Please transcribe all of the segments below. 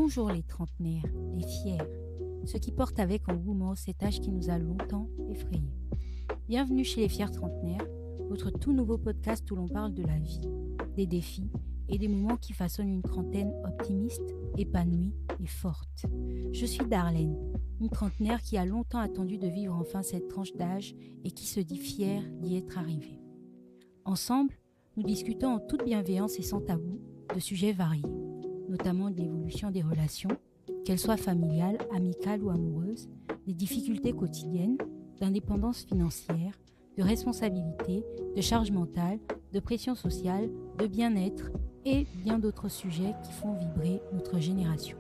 Bonjour les trentenaires, les fiers, ceux qui portent avec engouement cet âge qui nous a longtemps effrayés. Bienvenue chez les fiers trentenaires, votre tout nouveau podcast où l'on parle de la vie, des défis et des moments qui façonnent une trentaine optimiste, épanouie et forte. Je suis Darlène, une trentenaire qui a longtemps attendu de vivre enfin cette tranche d'âge et qui se dit fière d'y être arrivée. Ensemble, nous discutons en toute bienveillance et sans tabou de sujets variés, notamment de l'évolution des relations, qu'elles soient familiales, amicales ou amoureuses, des difficultés quotidiennes, d'indépendance financière, de responsabilité, de charge mentale, de pression sociale, de bien-être et bien d'autres sujets qui font vibrer notre génération.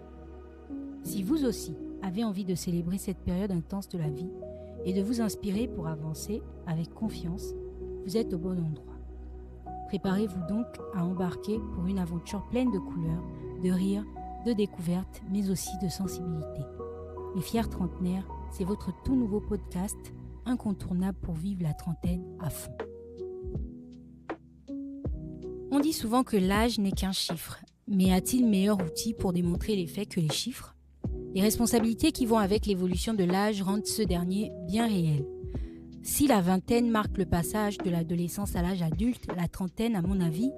Si vous aussi avez envie de célébrer cette période intense de la vie et de vous inspirer pour avancer avec confiance, vous êtes au bon endroit. Préparez-vous donc à embarquer pour une aventure pleine de couleurs, de rires, de découvertes, mais aussi de sensibilité. Les fiers trentenaires, c'est votre tout nouveau podcast incontournable pour vivre la trentaine à fond. On dit souvent que l'âge n'est qu'un chiffre, mais a-t-il meilleur outil pour démontrer les faits que les chiffres ? Les responsabilités qui vont avec l'évolution de l'âge rendent ce dernier bien réel. Si la vingtaine marque le passage de l'adolescence à l'âge adulte, la trentaine, à mon avis,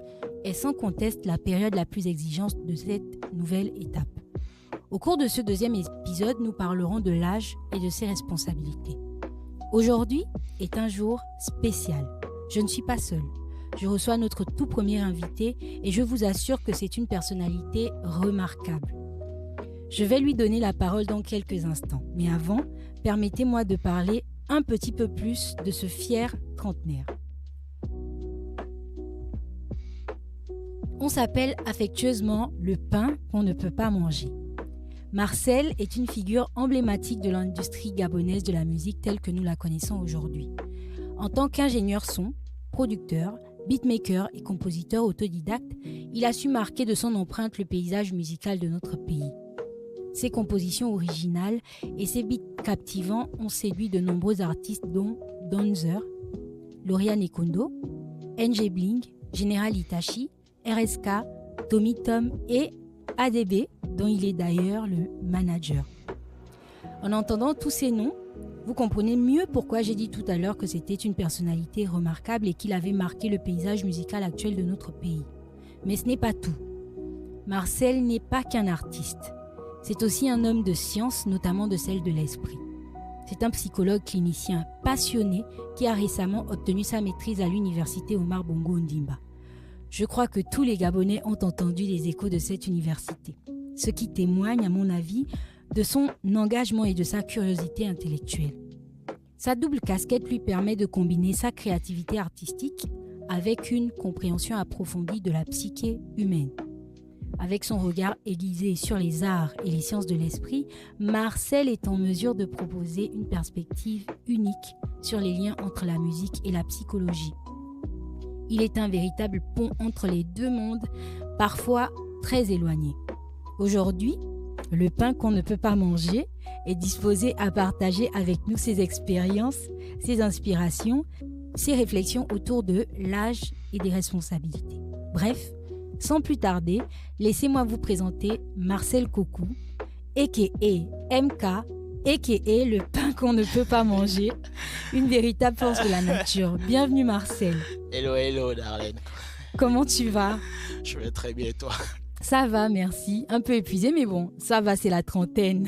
est sans conteste la période la plus exigeante de cette nouvelle étape. Au cours de ce deuxième épisode, nous parlerons de l'âge et de ses responsabilités. Aujourd'hui est un jour spécial. Je ne suis pas seule. Je reçois notre tout premier invité et je vous assure que c'est une personnalité remarquable. Je vais lui donner la parole dans quelques instants. Mais avant, permettez-moi de parler un petit peu plus de ce fier trentenaire. On s'appelle affectueusement le pain qu'on ne peut pas manger. Marcel est une figure emblématique de l'industrie gabonaise de la musique telle que nous la connaissons aujourd'hui. En tant qu'ingénieur son, producteur, beatmaker et compositeur autodidacte, il a su marquer de son empreinte le paysage musical de notre pays. Ses compositions originales et ses beats captivants ont séduit de nombreux artistes dont Donzer, Lauriane Ekondo, NG Bling, General Itachi, RSK, Tommy Tom et ADB, dont il est d'ailleurs le manager. En entendant tous ces noms, vous comprenez mieux pourquoi j'ai dit tout à l'heure que c'était une personnalité remarquable et qu'il avait marqué le paysage musical actuel de notre pays. Mais ce n'est pas tout. Marcel n'est pas qu'un artiste. C'est aussi un homme de science, notamment de celle de l'esprit. C'est un psychologue clinicien passionné qui a récemment obtenu sa maîtrise à l'université Omar Bongo Ondimba. Je crois que tous les Gabonais ont entendu les échos de cette université, ce qui témoigne, à mon avis, de son engagement et de sa curiosité intellectuelle. Sa double casquette lui permet de combiner sa créativité artistique avec une compréhension approfondie de la psyché humaine. Avec son regard aiguisé sur les arts et les sciences de l'esprit, Marcel est en mesure de proposer une perspective unique sur les liens entre la musique et la psychologie. Il est un véritable pont entre les deux mondes, parfois très éloignés. Aujourd'hui, le pain qu'on ne peut pas manger est disposé à partager avec nous ses expériences, ses inspirations, ses réflexions autour de l'âge et des responsabilités. Bref, sans plus tarder, laissez-moi vous présenter Marcel Kokou, a.k.a. MK, a.k.a. le pain qu'on ne peut pas manger, une véritable force de la nature. Bienvenue Marcel. Hello Darlène. Comment tu vas ? Je vais très bien et toi ? Ça va, merci. Un peu épuisé, mais bon, ça va, c'est la trentaine.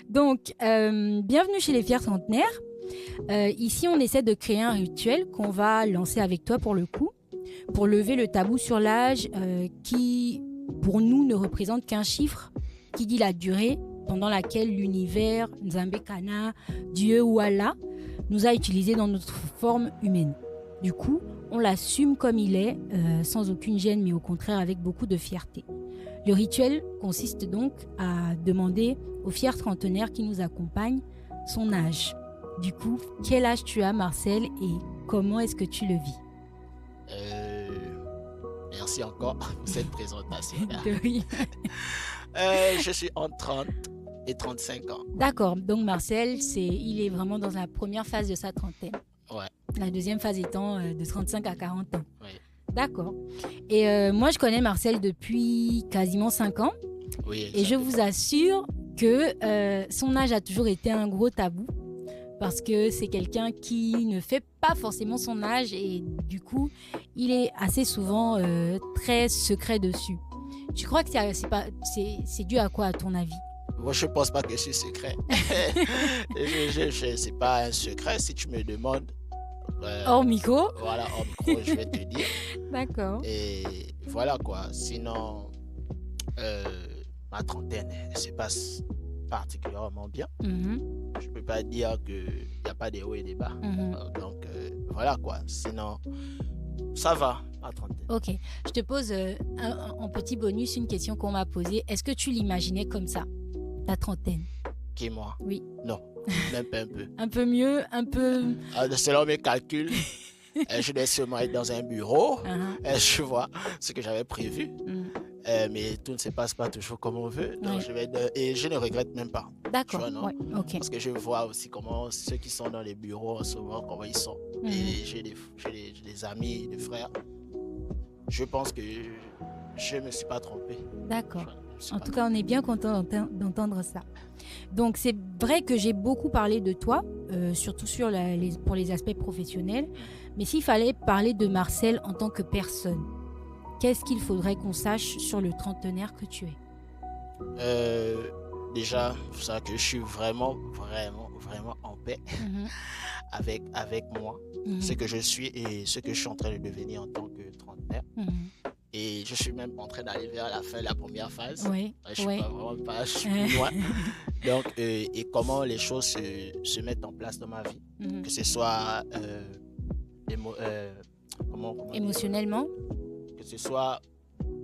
Donc, bienvenue chez les fiers trentenaires. Ici, on essaie de créer un rituel qu'on va lancer avec toi pour le coup, pour lever le tabou sur l'âge qui, pour nous, ne représente qu'un chiffre qui dit la durée pendant laquelle l'univers, Nzambekana, Dieu ou Allah, nous a utilisés dans notre forme humaine. Du coup, on l'assume comme il est, sans aucune gêne, mais au contraire avec beaucoup de fierté. Le rituel consiste donc à demander aux fiers trentenaires qui nous accompagnent son âge. Du coup, quel âge tu as, Marcel, et comment est-ce que tu le vis ? Merci encore pour cette présentation. Oui. Je suis entre 30 et 35 ans. D'accord, donc Marcel, il est vraiment dans la première phase de sa trentaine. Ouais. La deuxième phase étant de 35 à 40 ans. Oui. D'accord. Et moi, je connais Marcel depuis quasiment 5 ans. Oui, Et je exactement. vous assure que son âge a toujours été un gros tabou parce que c'est quelqu'un qui ne fait pas forcément son âge et du coup, il est assez souvent très secret dessus. Tu crois que c'est dû à quoi à ton avis? Moi, je pense pas que c'est secret. C'est pas un secret si tu me demandes. Hors micro? Voilà, en micro, je vais te dire. D'accord. Et voilà quoi. Sinon, euh, ma trentaine, elle se passe particulièrement bien. Mhm, Je peux pas dire qu'il n'y a pas des hauts et des bas. mhm. Donc, voilà quoi. Sinon, ça va, ma trentaine. Ok, je te pose en petit bonus une question qu'on m'a posée. Est-ce que tu l'imaginais comme ça, ta trentaine? Qui, moi? Oui. Non, même pas un peu. Un peu mieux, un peu... Selon mes calculs, je devais seulement être dans un bureau. Uh-huh. Je vois ce que j'avais prévu. Mhm. Mais tout ne se passe pas toujours comme on veut. Donc, Ouais. et je ne regrette même pas. Tu D'accord, vois, non? ouais, ok. Parce que je vois aussi comment ceux qui sont dans les bureaux en ce moment, comment ils sont. Mhm. Et j'ai des amis, des frères. Je pense que je ne me suis pas trompé. D'accord. Je me suis En pas tout cas, on est bien content d'entendre ça. Donc, c'est vrai que j'ai beaucoup parlé de toi, surtout pour les aspects professionnels. Mais s'il fallait parler de Marcel en tant que personne, qu'est-ce qu'il faudrait qu'on sache sur le trentenaire que tu es? Déjà, vous savez que je suis vraiment, vraiment, vraiment en paix Mhm, avec moi, mhm, ce que je suis et ce que je suis en train de devenir en tant que trentenaire. mhm. Et je suis même en train d'aller vers la fin de la première phase. Ouais, Je suis ouais. pas vraiment pas, je suis plus loin. Donc, et comment les choses se mettent en place dans ma vie, Mhm. que ce soit comment dire, Émotionnellement? que ce soit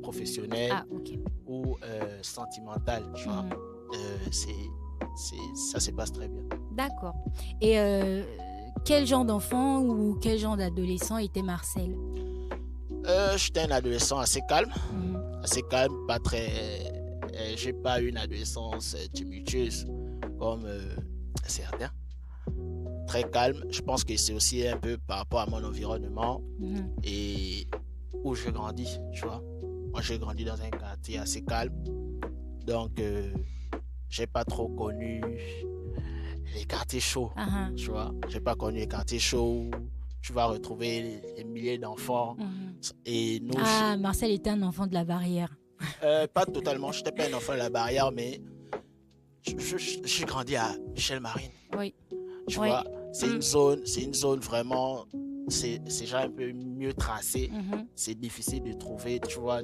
professionnel Ah, ok. ou sentimental, tu vois. Mhm. Ça se passe très bien. D'accord. Et quel genre d'enfant ou quel genre d'adolescent était Marcel? J'étais un adolescent Mhm. assez calme, pas très. J'ai pas eu une adolescence tumultueuse comme certains. Très calme. Je pense que c'est aussi un peu par rapport à mon environnement Mhm. et où je grandis, tu vois. Moi, j'ai grandi dans un quartier assez calme, donc j'ai pas trop connu les quartiers chauds, Ah, ah. tu vois. J'ai pas connu les quartiers chauds où tu vas retrouver les milliers d'enfants. Mhm. Et nous, Ah, Marcel était un enfant de la barrière. pas totalement, je n'étais pas un enfant de la barrière, mais j'ai grandi à Michel Marine. Oui. Tu Oui. vois, c'est une zone vraiment, c'est déjà un peu mieux tracé. Mhm. C'est difficile de trouver, tu vois.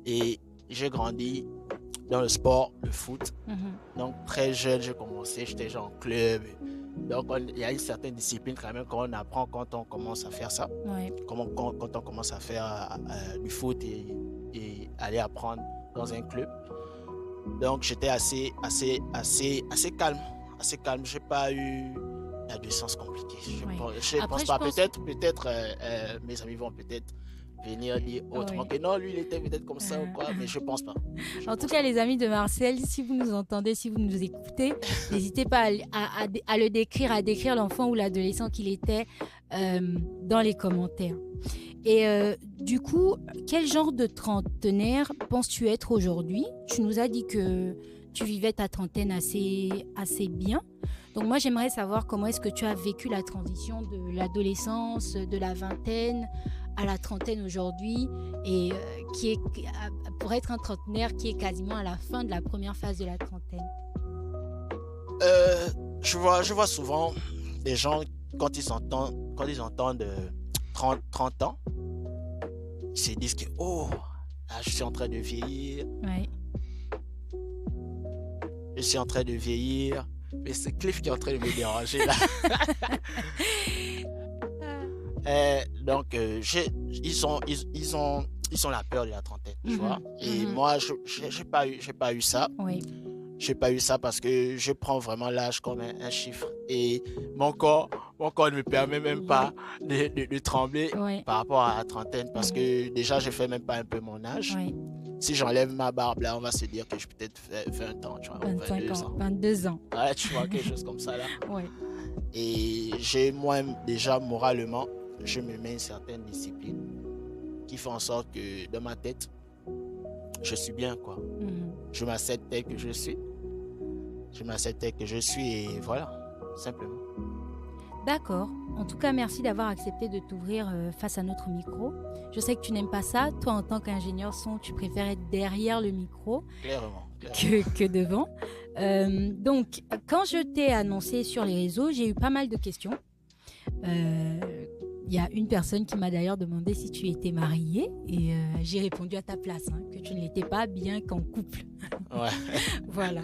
Et j'ai grandi dans le sport, le foot. Mhm. Donc très jeune, j'ai commencé, j'étais déjà en club. Donc il y a une certaine discipline quand même qu'on apprend quand on commence à faire ça. Ouais. Quand on commence à faire du foot et aller apprendre dans un club. Donc j'étais assez calme. Assez calme. J'ai pas eu d'adolescence compliquée. Ouais. Je Après, pense je pas. pense- Peut-être mes amis vont peut-être venir dire autrement Ouais. que non, lui il était peut-être comme ça ou quoi, mais je pense pas. Je En tout pense cas, pas. les amis de Marcel, si vous nous entendez, si vous nous écoutez, n'hésitez pas à le décrire, à décrire l'enfant ou l'adolescent qu'il était dans les commentaires. Et du coup, quel genre de trentenaire penses-tu être aujourd'hui? Tu nous as dit que tu vivais ta trentaine assez bien. Donc moi, j'aimerais savoir comment est-ce que tu as vécu la transition de l'adolescence, de la vingtaine à la trentaine aujourd'hui, et pour être un trentenaire qui est quasiment à la fin de la première phase de la trentaine. Je vois souvent des gens, quand ils entendent 30 ans, ils se disent que, oh, là, je suis en train de vieillir, Ouais. je suis en train de vieillir, mais c'est Cliff qui est en train de me déranger là. Donc, ils ont la peur de la trentaine, tu vois. Et moi, j'ai pas eu ça. Oui. J'ai pas eu ça parce que je prends vraiment l'âge comme un chiffre. Et mon corps ne me permet même pas de trembler Ouais. par rapport à la trentaine parce que déjà, je fais même pas un peu mon âge. Ouais. Si j'enlève ma barbe là, on va se dire que je peux peut-être 20 ans, tu vois, ou 25 22 ans, ans. 22 ans. Ouais, tu vois, quelque chose comme ça là. Ouais. Et moi déjà moralement, je me mets une certaine discipline qui fait en sorte que dans ma tête, je suis bien, quoi. Mhm. Je m'accepte tel que je suis. Je m'accepte tel que je suis et voilà, simplement. D'accord. En tout cas, merci d'avoir accepté de t'ouvrir face à notre micro. Je sais que tu n'aimes pas ça. Toi, en tant qu'ingénieur son, tu préfères être derrière le micro Clairement. que devant. Donc, quand je t'ai annoncé sur les réseaux, j'ai eu pas mal de questions. Il y a une personne qui m'a d'ailleurs demandé si tu étais mariée et j'ai répondu à ta place, que tu ne l'étais pas, bien qu'en couple. Ouais. Voilà.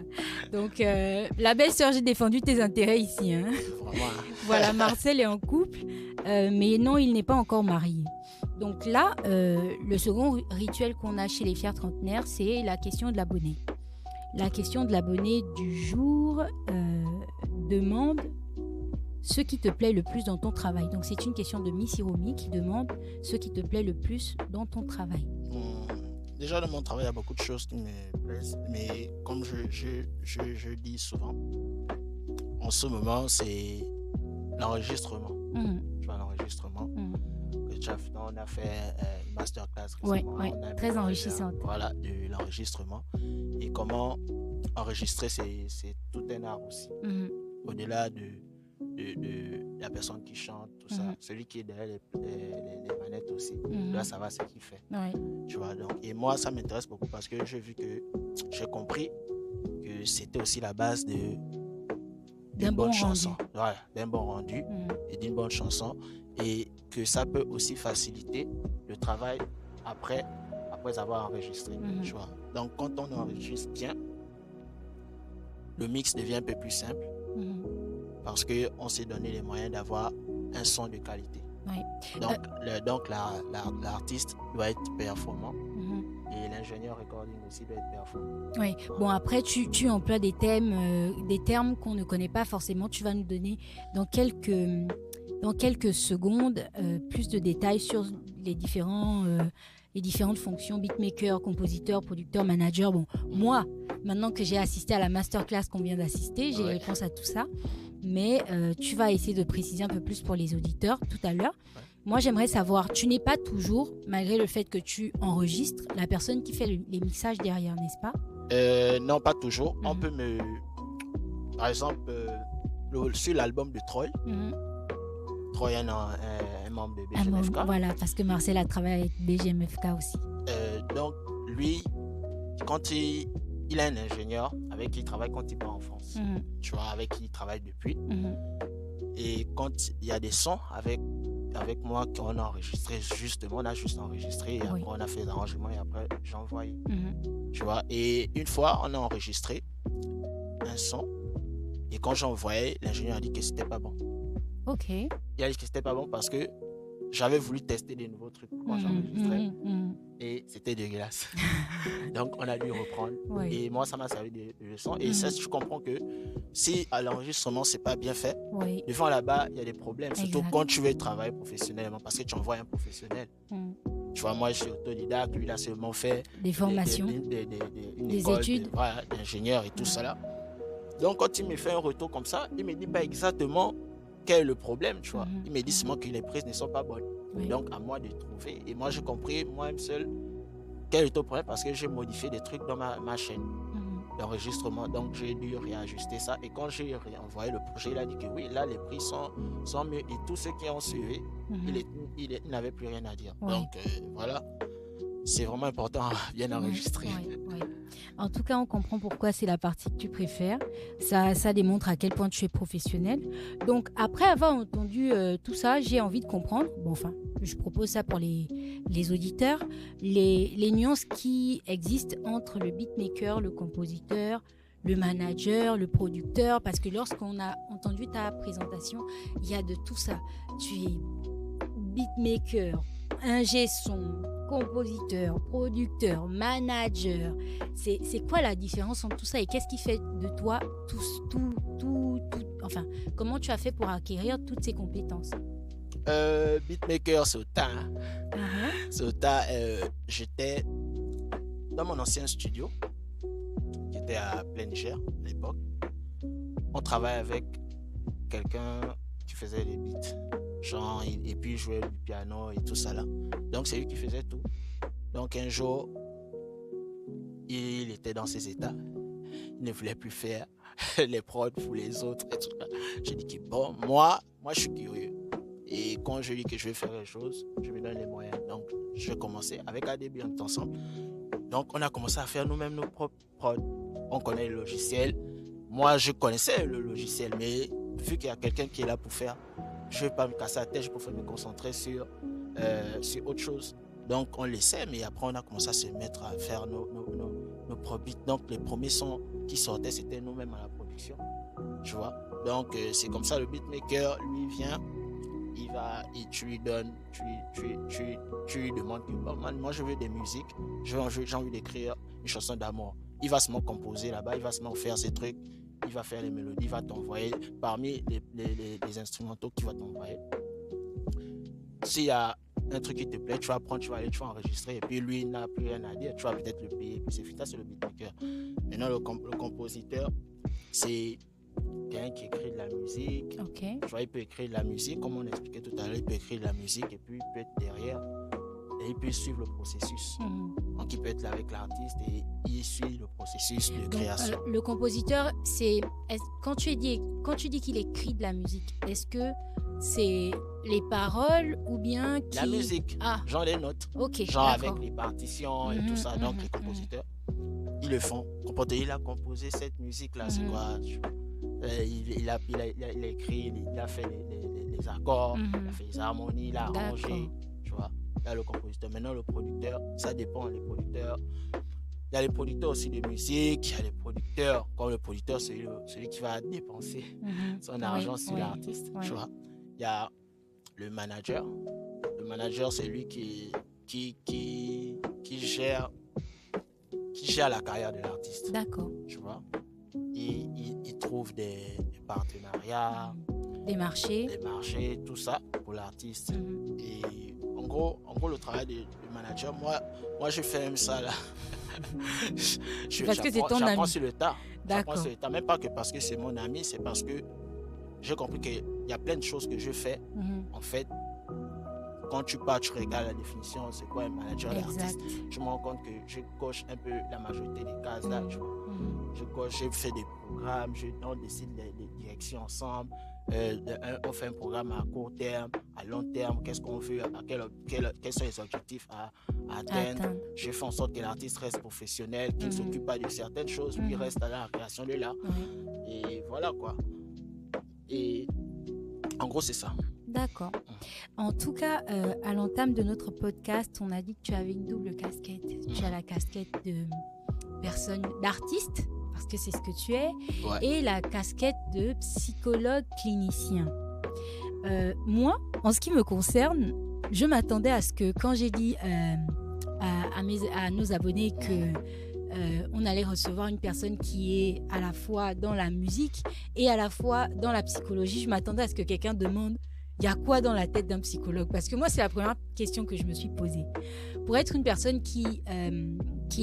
Donc, la belle sœur, j'ai défendu tes intérêts ici. Vraiment. Voilà, Marcel est en couple, mais non, il n'est pas encore marié. Donc là, le second rituel qu'on a chez les fiers trentenaires, c'est la question de l'abonné. La question de l'abonné du jour demande ce qui te plaît le plus dans ton travail. Donc c'est une question de Miss Hiromi qui demande ce qui te plaît le plus dans ton travail. Déjà dans mon travail, il y a beaucoup de choses qui me plaisent, mais comme je dis souvent, en ce moment, c'est l'enregistrement. Tu vois, l'enregistrement. On a fait une masterclass récemment. Ouais, très enrichissante. Voilà, de l'enregistrement. Et comment enregistrer, c'est tout un art aussi. Au-delà de la personne qui chante, tout ça, celui qui est derrière les manettes aussi, là, ça va ce qu'il fait. Ouais. Tu vois, donc, et moi, ça m'intéresse beaucoup parce que j'ai compris que c'était aussi la base d'une bonne chanson. Ouais, d'un bon rendu et d'une bonne chanson. Et que ça peut aussi faciliter le travail après avoir enregistré. Tu vois. Donc, quand on enregistre bien, le mix devient un peu plus simple parce qu'on s'est donné les moyens d'avoir un son de qualité. Ouais. Donc l'artiste doit être performant et l'ingénieur recording aussi doit être performant. Oui. Bon, après, tu emploies des termes qu'on ne connaît pas forcément. Tu vas nous donner dans quelques secondes plus de détails sur les différentes fonctions, beatmaker, compositeur, producteur, manager. Bon, moi, maintenant que j'ai assisté à la masterclass qu'on vient d'assister, j'ai les réponses à tout ça. Mais tu vas essayer de préciser un peu plus pour les auditeurs tout à l'heure. Ouais. Moi, j'aimerais savoir, tu n'es pas toujours, malgré le fait que tu enregistres, la personne qui fait les mixages derrière, n'est-ce pas? Non, pas toujours. On peut par exemple, sur l'album de Troy, Troy est un membre de BGMFK. Voilà, parce que Marcel a travaillé avec BGMFK aussi. Donc, lui, quand il a un ingénieur avec qui il travaille quand il part en France, tu vois, avec qui il travaille depuis. Et quand il y a des sons avec moi qu'on a enregistré, justement, on a juste enregistré et après on a fait les arrangements et après j'envoie. Tu vois, et une fois on a enregistré un son et quand j'envoyais, l'ingénieur a dit que c'était pas bon. Ok. Il a dit que c'était pas bon parce que j'avais voulu tester des nouveaux trucs quand j'enregistrais et c'était dégueulasse. Donc on a dû reprendre. Et moi ça m'a servi de leçon. Et ça, je comprends que si à l'enregistrement c'est pas bien fait, devant là-bas il y a des problèmes. Surtout quand tu veux travailler professionnellement parce que tu envoies un professionnel. Tu vois, moi je suis autodidacte, lui il a seulement fait des formations, des études d'ingénieur et tout ça là. Donc quand il me fait un retour comme ça, il me dit pas exactement quel est le problème, tu vois. Il me dit seulement que les prises ne sont pas bonnes. Donc, à moi de trouver. Et moi, j'ai compris moi-même seul quel est le problème parce que j'ai modifié des trucs dans ma chaîne d'enregistrement. Donc, j'ai dû réajuster ça. Et quand j'ai envoyé le projet, il a dit que oui, là, les prix sont mieux. Et tous ceux qui ont suivi, il n'avait plus rien à dire. Donc, voilà. C'est vraiment important à bien enregistrer. En tout cas, on comprend pourquoi c'est la partie que tu préfères. Ça démontre à quel point tu es professionnel. Donc, après avoir entendu tout ça, j'ai envie de comprendre. Bon, enfin, je propose ça pour les auditeurs. Les nuances qui existent entre le beatmaker, le compositeur, le manager, le producteur. Parce que lorsqu'on a entendu ta présentation, il y a de tout ça. Tu es beatmaker, ingé son, compositeur, producteur, manager. C'est quoi la différence entre tout ça et qu'est-ce qui fait de toi tout enfin, comment tu as fait pour acquérir toutes ces compétences? Beatmaker, c'est autant. C'est autant. J'étais dans mon ancien studio qui était à Plein Niger à l'époque. On travaillait avec quelqu'un qui faisait les beats. Genre, et puis il jouait du piano et tout ça là. Donc c'est lui qui faisait tout. Donc un jour, il était dans ses états. Il ne voulait plus faire les prods pour les autres et tout ça. J'ai dit que bon, moi, je suis curieux. Et quand je dis que je vais faire les choses, je me donne les moyens. Donc, je commençais avec ADB, on est ensemble. Donc, on a commencé à faire nous-mêmes nos propres prods. On connaît le logiciel. Moi, je connaissais le logiciel, mais vu qu'il y a quelqu'un qui est là pour faire, je ne vais pas me casser la tête, je préfère me concentrer sur autre chose. Donc, on laissait, mais après, on a commencé à se mettre à faire nos propres beats. Donc, les premiers sons qui sortaient, c'était nous-mêmes à la production. Tu vois? Donc, c'est comme ça, le beatmaker, lui, vient, il va, et tu lui donnes, tu lui demandes que, bon, man, moi, je veux des musiques, j'ai envie d'écrire une chanson d'amour. Il va se composer là-bas, il va se faire ses trucs, il va faire les mélodies, il va t'envoyer parmi les instrumentaux qu'il va t'envoyer. S'il y a un truc qui te plaît, tu vas prendre, tu vas aller, tu vas enregistrer, et puis lui, il n'a plus rien à dire, tu vas peut-être le payer, puis c'est fini, c'est le beatmaker. Maintenant, le compositeur, c'est quelqu'un qui écrit de la musique. Okay. Tu vois, il peut écrire de la musique, comme on expliquait tout à l'heure, il peut écrire de la musique, et puis il peut être derrière, et il peut suivre le processus. Donc, il peut être là avec l'artiste, et il suit le processus de création. Le compositeur, quand tu dis qu'il écrit de la musique, est-ce que c'est les paroles ou bien la musique, genre les notes, genre avec les partitions et tout ça. Donc les compositeurs, ils le font. Il a composé cette musique-là, c'est quoi? Il a écrit, il a fait les accords, il a fait les harmonies, il a arrangé, tu vois. Là, le compositeur. Maintenant, le producteur, ça dépend. Les producteurs, il y a les producteurs aussi de musique, il y a les producteurs, comme le producteur, celui qui va dépenser son argent sur l'artiste, tu vois. Il y a le manager. Le manager, c'est lui qui gère la carrière de l'artiste. D'accord. Tu vois. Il trouve des partenariats, des marchés, tout ça pour l'artiste. Et en gros, le travail du manager, moi je fais même ça là. Parce que c'est ton ami. J'apprends sur le tas. D'accord. Même pas que parce que c'est mon ami, c'est parce que j'ai compris qu'il y a plein de choses que je fais. En fait, quand tu regardes la définition, c'est quoi un manager d'artiste. Je me rends compte que je coche un peu la majorité des cases là. Tu vois. Je fais des programmes, on décide des directions ensemble. On fait un programme à court terme, à long terme, qu'est-ce qu'on veut, quels sont les objectifs à atteindre. Je fais en sorte que l'artiste reste professionnel, qu'il ne s'occupe pas de certaines choses, lui reste à la création de l'art. Et voilà quoi. Et en gros, c'est ça. D'accord. En tout cas, à l'entame de notre podcast, on a dit que tu avais une double casquette. Tu as la casquette de personne, d'artiste, parce que c'est ce que tu es, et la casquette de psychologue clinicien. Moi, en ce qui me concerne, je m'attendais à ce que, quand j'ai dit à nos abonnés que on allait recevoir une personne qui est à la fois dans la musique et à la fois dans la psychologie, je m'attendais à ce que quelqu'un demande il y a quoi dans la tête d'un psychologue? Parce que moi, c'est la première question que je me suis posée. Pour être une personne qui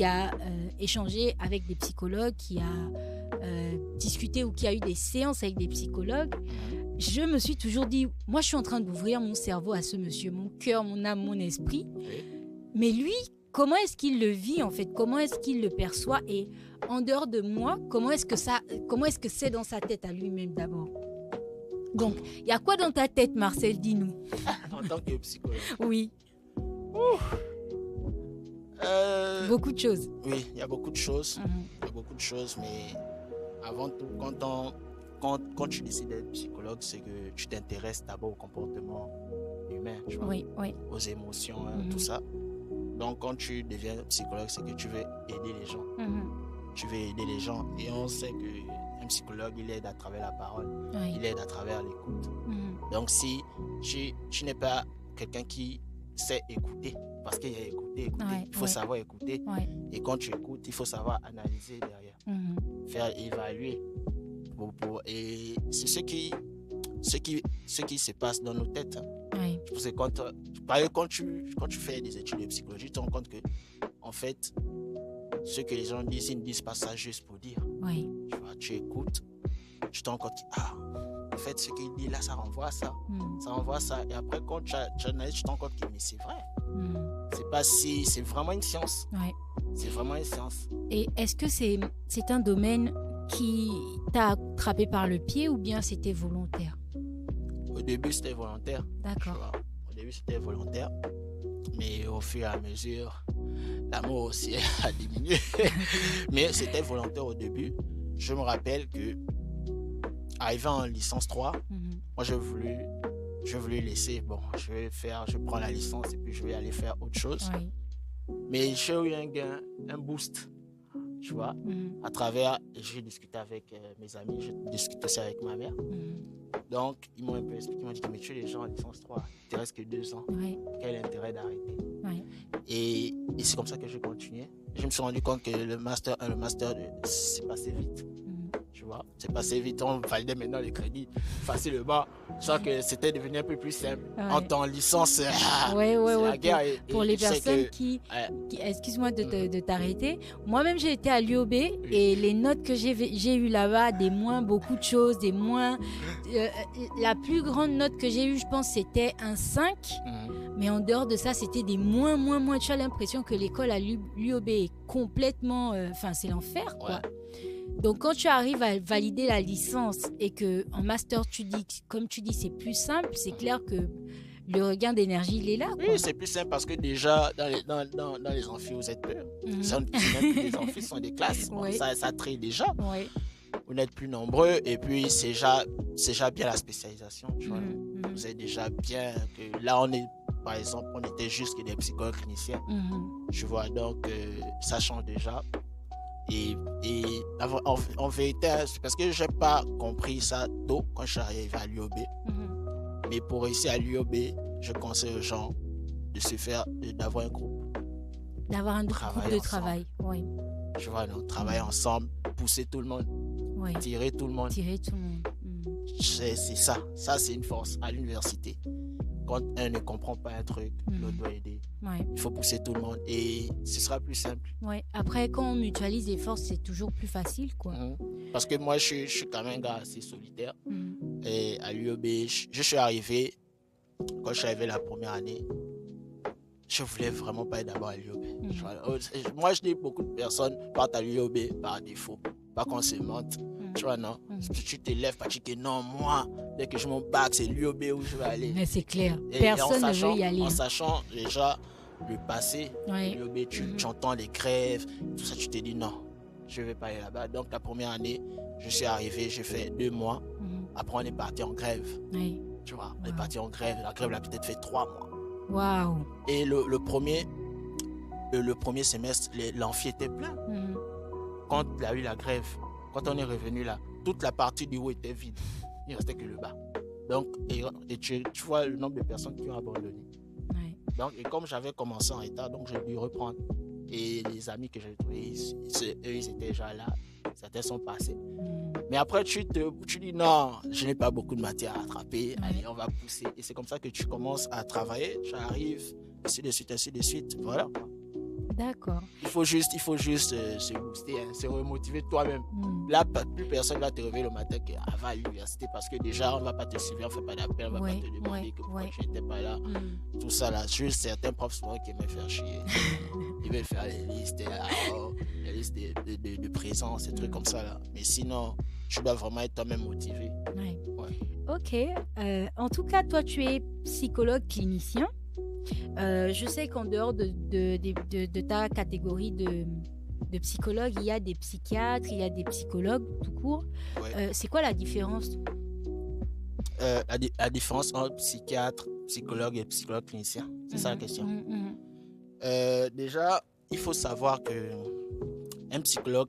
a échangé avec des psychologues, qui a discuté ou qui a eu des séances avec des psychologues, je me suis toujours dit, moi, je suis en train d'ouvrir mon cerveau à ce monsieur, mon cœur, mon âme, mon esprit. Mais lui, comment est-ce qu'il le vit en fait? Comment est-ce qu'il le perçoit? Et en dehors de moi, comment est-ce que c'est dans sa tête à lui-même d'abord? Donc, il y a quoi dans ta tête, Marcel? Dis-nous. En tant que psychologue. Oui. Beaucoup de choses. Oui, il y a beaucoup de choses. Il y a beaucoup de choses, mais avant tout, quand tu décides d'être psychologue, c'est que tu t'intéresses d'abord au comportement humain, tu vois, aux émotions, tout ça. Donc, quand tu deviens psychologue, c'est que tu veux aider les gens. Tu veux aider les gens. Et on sait qu'un psychologue, il aide à travers la parole. Il aide à travers l'écoute. Donc, si tu n'es pas quelqu'un qui sait écouter, parce qu'il y a écouter, il faut savoir écouter. Et quand tu écoutes, il faut savoir analyser derrière. Faire évaluer. Et c'est ce qui se passe dans nos têtes. Parce que quand tu fais des études de psychologie, tu te rends compte que, en fait, ce que les gens disent, ils ne disent pas ça juste pour dire. Tu vois, tu écoutes, tu te rends compte que, en fait, ce qu'il dit là, ça renvoie à ça. Ça renvoie à ça. Et après, quand tu analyses, tu te rends compte que mais c'est vrai. C'est pas si... C'est vraiment une science. C'est vraiment une science. Et est-ce que c'est un domaine qui t'a attrapé par le pied ou bien c'était volontaire? Au début, c'était volontaire. D'accord. Au début, c'était volontaire. Mais au fur et à mesure, l'amour aussi a diminué. Mais c'était volontaire au début. Je me rappelle que, arrivé en licence 3, moi, je voulais laisser. Bon, je prends la licence et puis je vais aller faire autre chose. Oui. Mais j'ai eu un gain, un boost, tu vois, à travers, j'ai discuté avec mes amis, j'ai discuté aussi avec ma mère. Donc, ils m'ont un peu expliqué, ils m'ont dit, mais tu es déjà en licence 3, il te reste que 2 ans. Oui. Quel est l'intérêt d'arrêter? Oui. Et c'est comme ça que j'ai continué. Je me suis rendu compte que le master 1, le master 2, c'est passé vite. Tu vois, c'est passé vite. On validait maintenant les crédits facilement. Je sens que c'était devenu un peu plus simple. En temps licence, c'est la guerre. Pour les personnes qui excuse-moi de t'arrêter. Moi-même, j'ai été à l'UOB et les notes que j'ai eues là-bas, des moins, beaucoup de choses, des moins. La plus grande note que j'ai eue, je pense, c'était un 5. Mais en dehors de ça, c'était des moins. Tu as l'impression que l'école à l'UOB est complètement... Enfin, c'est l'enfer, quoi. Donc, quand tu arrives à valider la licence et qu'en master, comme tu dis, c'est plus simple, c'est clair que le regain d'énergie, il est là, quoi. Oui, c'est plus simple parce que déjà, dans les amphis, vous êtes peu. Les amphis sont des classes. Bon, ça traite déjà. Vous n'êtes plus nombreux et puis c'est déjà bien la spécialisation. Tu vois. Vous êtes déjà bien. Là, par exemple, on était juste que des psychologues cliniciens. Tu vois, donc ça change déjà. Et en vérité, c'est parce que je n'ai pas compris ça tôt quand je suis arrivé à l'UOB. Mais pour réussir à l'UOB, je conseille aux gens d'avoir un groupe. D'avoir un groupe de travail. Oui. Tu vois, donc, travailler ensemble, pousser tout le monde, tirer tout le monde. C'est ça. Ça, c'est une force à l'université. Quand un ne comprend pas un truc, l'autre doit aider. Il faut pousser tout le monde et ce sera plus simple. Après, quand on mutualise les forces, c'est toujours plus facile, quoi. Parce que moi, je suis quand même un gars assez solitaire. Et à l'UOB, je suis arrivé, quand je suis arrivé la première année, je voulais vraiment pas être d'abord à l'UOB. Moi, je dis beaucoup de personnes partent à l'UOB par défaut, pas qu'on se mente. Tu vois, non? Tu te lèves, tu dis que non, moi, dès que je m'en bac, c'est l'UOB où je vais aller. Mais c'est clair. Personne ne veut y aller. En sachant déjà le passé, l'UOB, tu entends les grèves, tout ça, tu te dis non, je ne vais pas aller là-bas. Donc, la première année, je suis arrivé, j'ai fait 2 mois. Après, on est parti en grève. Tu vois, on est parti en grève. La grève, elle a peut-être fait 3 mois. Waouh! Et le premier semestre, l'amphi était plein. Quand il y a eu la grève, quand on est revenu là, toute la partie du haut était vide. Il ne restait que le bas. Donc, et tu vois le nombre de personnes qui ont abandonné. Donc, et comme j'avais commencé en retard, donc j'ai dû reprendre. Et les amis que j'ai trouvés, eux, ils étaient déjà là. Certains sont passés. Mais après, tu dis non, je n'ai pas beaucoup de matière à attraper. Allez, on va pousser. Et c'est comme ça que tu commences à travailler. Tu arrives, ainsi de suite. Voilà. D'accord. Il faut juste se booster, se remotiver toi-même. Là, plus personne va te réveiller le matin que va à l'université parce que déjà, on ne va pas te suivre, on ne fait pas d'appel, on ne va pas te demander pourquoi tu n'étais pas là. Tout ça là, juste certains profs souvent qui aiment faire chier. Ils veulent faire les listes, les listes de présence, ces trucs comme ça là. Mais sinon, tu dois vraiment être toi-même motivé. Ok. En tout cas, toi, tu es psychologue clinicien. Je sais qu'en dehors de ta catégorie de psychologue, il y a des psychiatres, il y a des psychologues tout court. C'est quoi la différence? La différence entre psychiatre, psychologue et psychologue clinicien, c'est ça la question. Déjà, il faut savoir que un psychologue,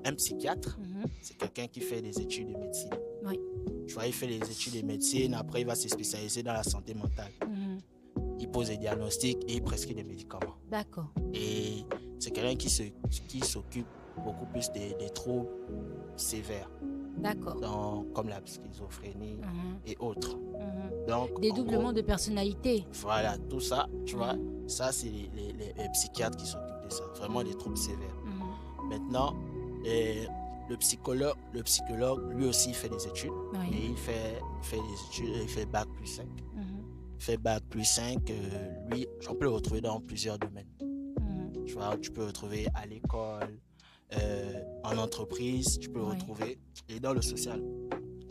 un psychiatre, c'est quelqu'un qui fait des études de médecine. Tu vois, il fait les études de médecine, après il va se spécialiser dans la santé mentale. Il pose des diagnostics et il prescrit des médicaments. D'accord. Et c'est quelqu'un qui s'occupe beaucoup plus des troubles sévères. D'accord. Comme la schizophrénie et autres. Donc, dédoublement de personnalité. Voilà, tout ça, tu vois, ça c'est les psychiatres qui s'occupent de ça. Vraiment des troubles sévères. Maintenant, le psychologue, lui aussi, il fait des études. Et il fait des études, il fait Bac plus 5. Il fait Bac plus 5, lui, on peut le retrouver dans plusieurs domaines. Tu vois, tu peux retrouver à l'école, en entreprise, tu peux retrouver, et dans le social.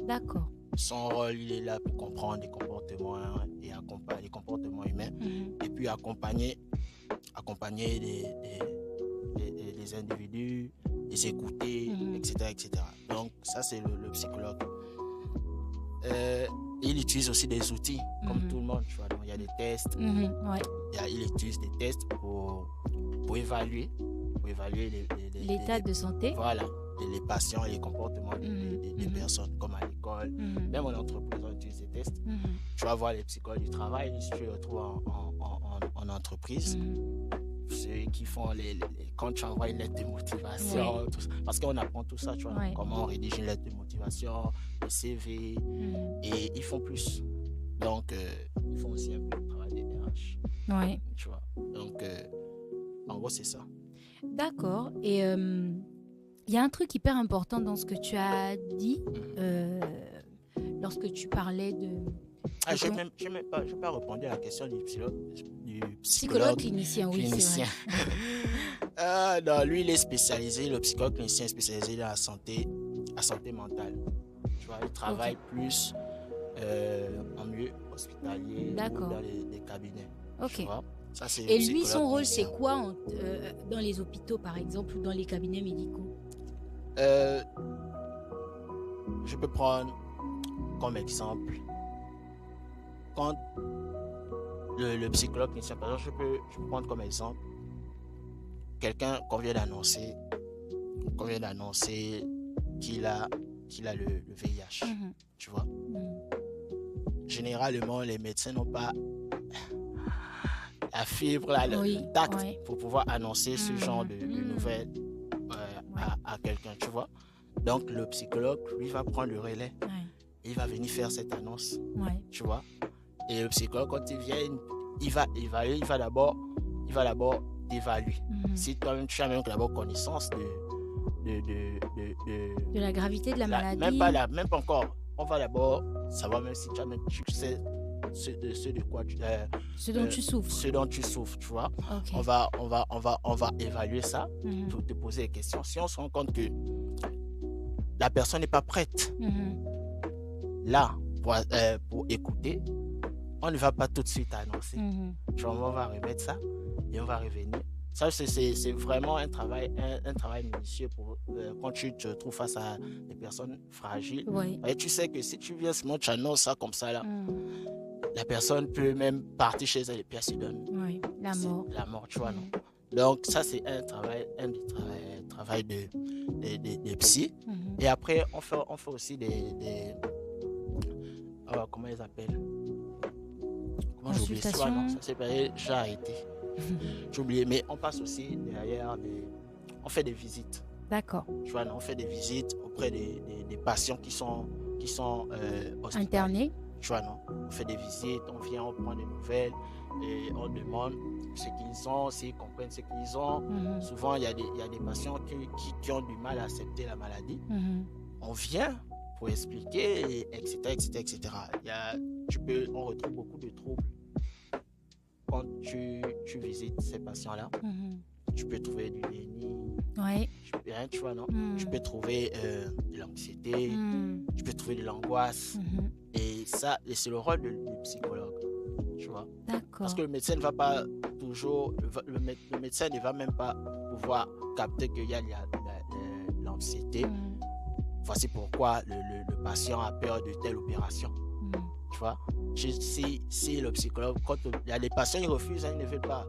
D'accord. Son rôle, il est là pour comprendre les comportements et accompagner les comportements humains, et puis accompagner les individus, les écouter, etc., etc. Donc, ça, c'est le psychologue. Il utilise aussi des outils, comme tout le monde. Tu vois. Donc, il y a des tests. Il utilise des tests pour évaluer l'état de santé. Voilà, les patients et les comportements des personnes, comme à l'école. Même en entreprise, on utilise des tests. Tu vas voir les psychologues du travail, si tu les retrouves en entreprise. Ceux qui font quand tu envoies une lettre de motivation, tout ça, parce qu'on apprend tout ça, tu vois, comment on rédige une lettre de motivation, le CV, et ils font plus. Donc, ils font aussi un peu le travail des RH. Tu vois. Donc, en gros, c'est ça. D'accord. Et il y a un truc hyper important dans ce que tu as dit lorsque tu parlais de... Je n'ai pas répondu à la question du psychologue clinicien, oui, c'est vrai. Non, lui, il est spécialisé, le psychologue clinicien est spécialisé dans la santé mentale. Tu vois, il travaille plus en milieu hospitalier ou dans les cabinets. Tu vois? Ça, et lui, son rôle, c'est quoi dans les hôpitaux, par exemple, ou dans les cabinets médicaux? Je peux prendre comme exemple, quand le psychologue clinicien, par exemple, je peux prendre comme exemple quelqu'un qu'on vient d'annoncer qu'il a le VIH. Tu vois? Généralement, les médecins n'ont pas la fibre, le tact pour pouvoir annoncer ce genre de nouvelles à quelqu'un, tu vois. Donc, le psychologue, lui, va prendre le relais. Il va venir faire cette annonce, tu vois. Et le psychologue, quand il vient, il va évaluer, il va d'abord évaluer. Si toi-même, tu as même d'abord connaissance de la gravité de la maladie. Même pas encore. On va d'abord savoir même si tu sais ce dont tu souffres. Ce dont tu souffres, tu vois. On va évaluer ça pour te poser des questions. Si on se rend compte que la personne n'est pas prête là pour écouter, on ne va pas tout de suite annoncer. Tu vois, on va remettre ça et on va revenir. Ça, c'est vraiment un travail minutieux pour quand tu te trouves face à des personnes fragiles. Et tu sais que si tu viens seulement, tu annonces ça comme ça là, la personne peut même partir chez elle et puis elle se donne la mort, tu vois, non? Donc ça, c'est un travail de psy. Et après, on fait aussi des comment ils appellent? Comment j'ai oublié ça? Non, ça c'est pas, j'ai arrêté. J'ai oublié, mais on passe aussi derrière on fait des visites. D'accord. Tu vois, on fait des visites auprès des patients qui sont internés. Tu vois, non? On fait des visites, on vient, on prend des nouvelles et on demande ce qu'ils ont, s'ils comprennent ce qu'ils ont. Souvent, il y a des patients qui ont du mal à accepter la maladie. On vient pour expliquer, etc., etc., etc. On retrouve beaucoup de troubles. Quand tu visites ces patients-là, tu peux trouver du déni, tu vois, non? Tu peux trouver de l'anxiété, tu peux trouver de l'angoisse. Et ça, c'est le rôle du psychologue, tu vois. Parce que le médecin ne va pas toujours, le médecin ne va même pas pouvoir capter qu'il y a l'anxiété. Voici pourquoi le patient a peur de telle opération. Tu vois, si le psychologue, quand il y a des patients, ils refusent, ils ne veulent pas.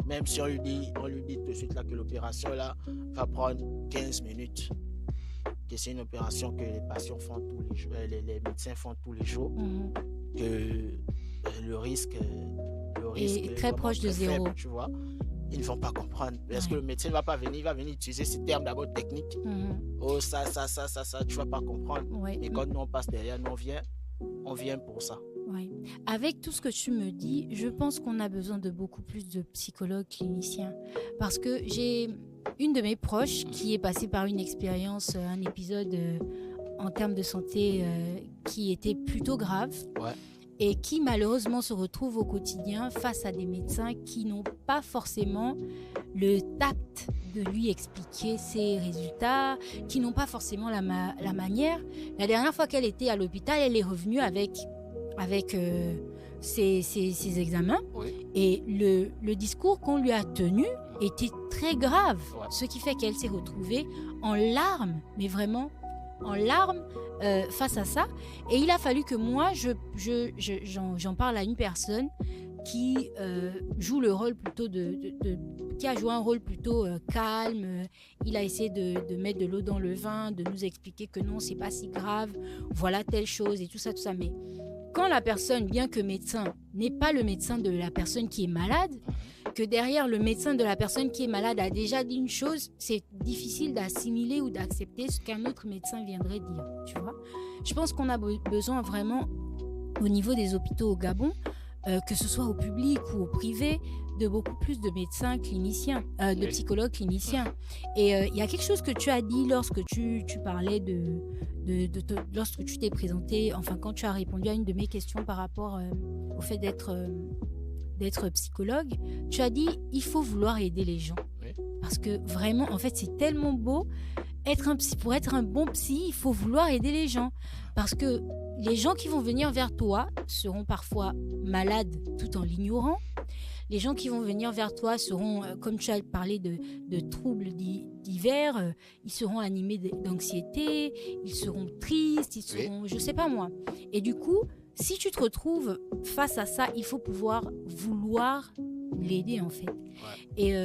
Même si on lui dit tout de suite là, que l'opération là va prendre 15 minutes, que c'est une opération que les patients font tous les jours, les médecins font tous les jours, que le risque est très proche de zéro. Faible, tu vois. Ils ne vont pas comprendre. Parce que le médecin ne va pas venir, il va venir utiliser ces termes d'abord techniques. Oh, ça, tu ne vas pas comprendre. Mais quand nous on passe derrière, nous on vient pour ça. Avec tout ce que tu me dis, je pense qu'on a besoin de beaucoup plus de psychologues cliniciens. Parce que j'ai une de mes proches qui est passée par une expérience, un épisode en termes de santé qui était plutôt grave. et qui malheureusement se retrouvent au quotidien face à des médecins qui n'ont pas forcément le tact de lui expliquer ses résultats, qui n'ont pas forcément la manière. La dernière fois qu'elle était à l'hôpital, elle est revenue avec ses examens, Oui. et le discours qu'on lui a tenu était très grave, Ouais. ce qui fait qu'elle s'est retrouvée en larmes, mais vraiment en larmes face à ça. Et il a fallu que moi, j'en parle à une personne qui joue le rôle plutôt qui a joué un rôle plutôt calme. Il a essayé de mettre de l'eau dans le vin, de nous expliquer que non, c'est pas si grave, voilà telle chose et tout ça. Mais quand la personne, bien que médecin, n'est pas le médecin de la personne qui est malade, que derrière le médecin de la personne qui est malade a déjà dit une chose, c'est difficile d'assimiler ou d'accepter ce qu'un autre médecin viendrait dire, tu vois. Je pense qu'on a besoin vraiment, au niveau des hôpitaux au Gabon, que ce soit au public ou au privé, de beaucoup plus de médecins cliniciens, de psychologues cliniciens. Et il y a quelque chose que tu as dit lorsque tu parlais lorsque tu t'es présenté, enfin quand tu as répondu à une de mes questions par rapport au fait d'être psychologue, tu as dit il faut vouloir aider les gens. Oui. Parce que vraiment, en fait, c'est tellement beau. Pour être un bon psy, il faut vouloir aider les gens. Parce que les gens qui vont venir vers toi seront parfois malades tout en l'ignorant. Les gens qui vont venir vers toi seront, comme tu as parlé de troubles divers, ils seront animés d'anxiété, ils seront tristes, ils seront, je sais pas moi. Et du coup, si tu te retrouves face à ça, il faut vouloir l'aider en fait. Ouais. Et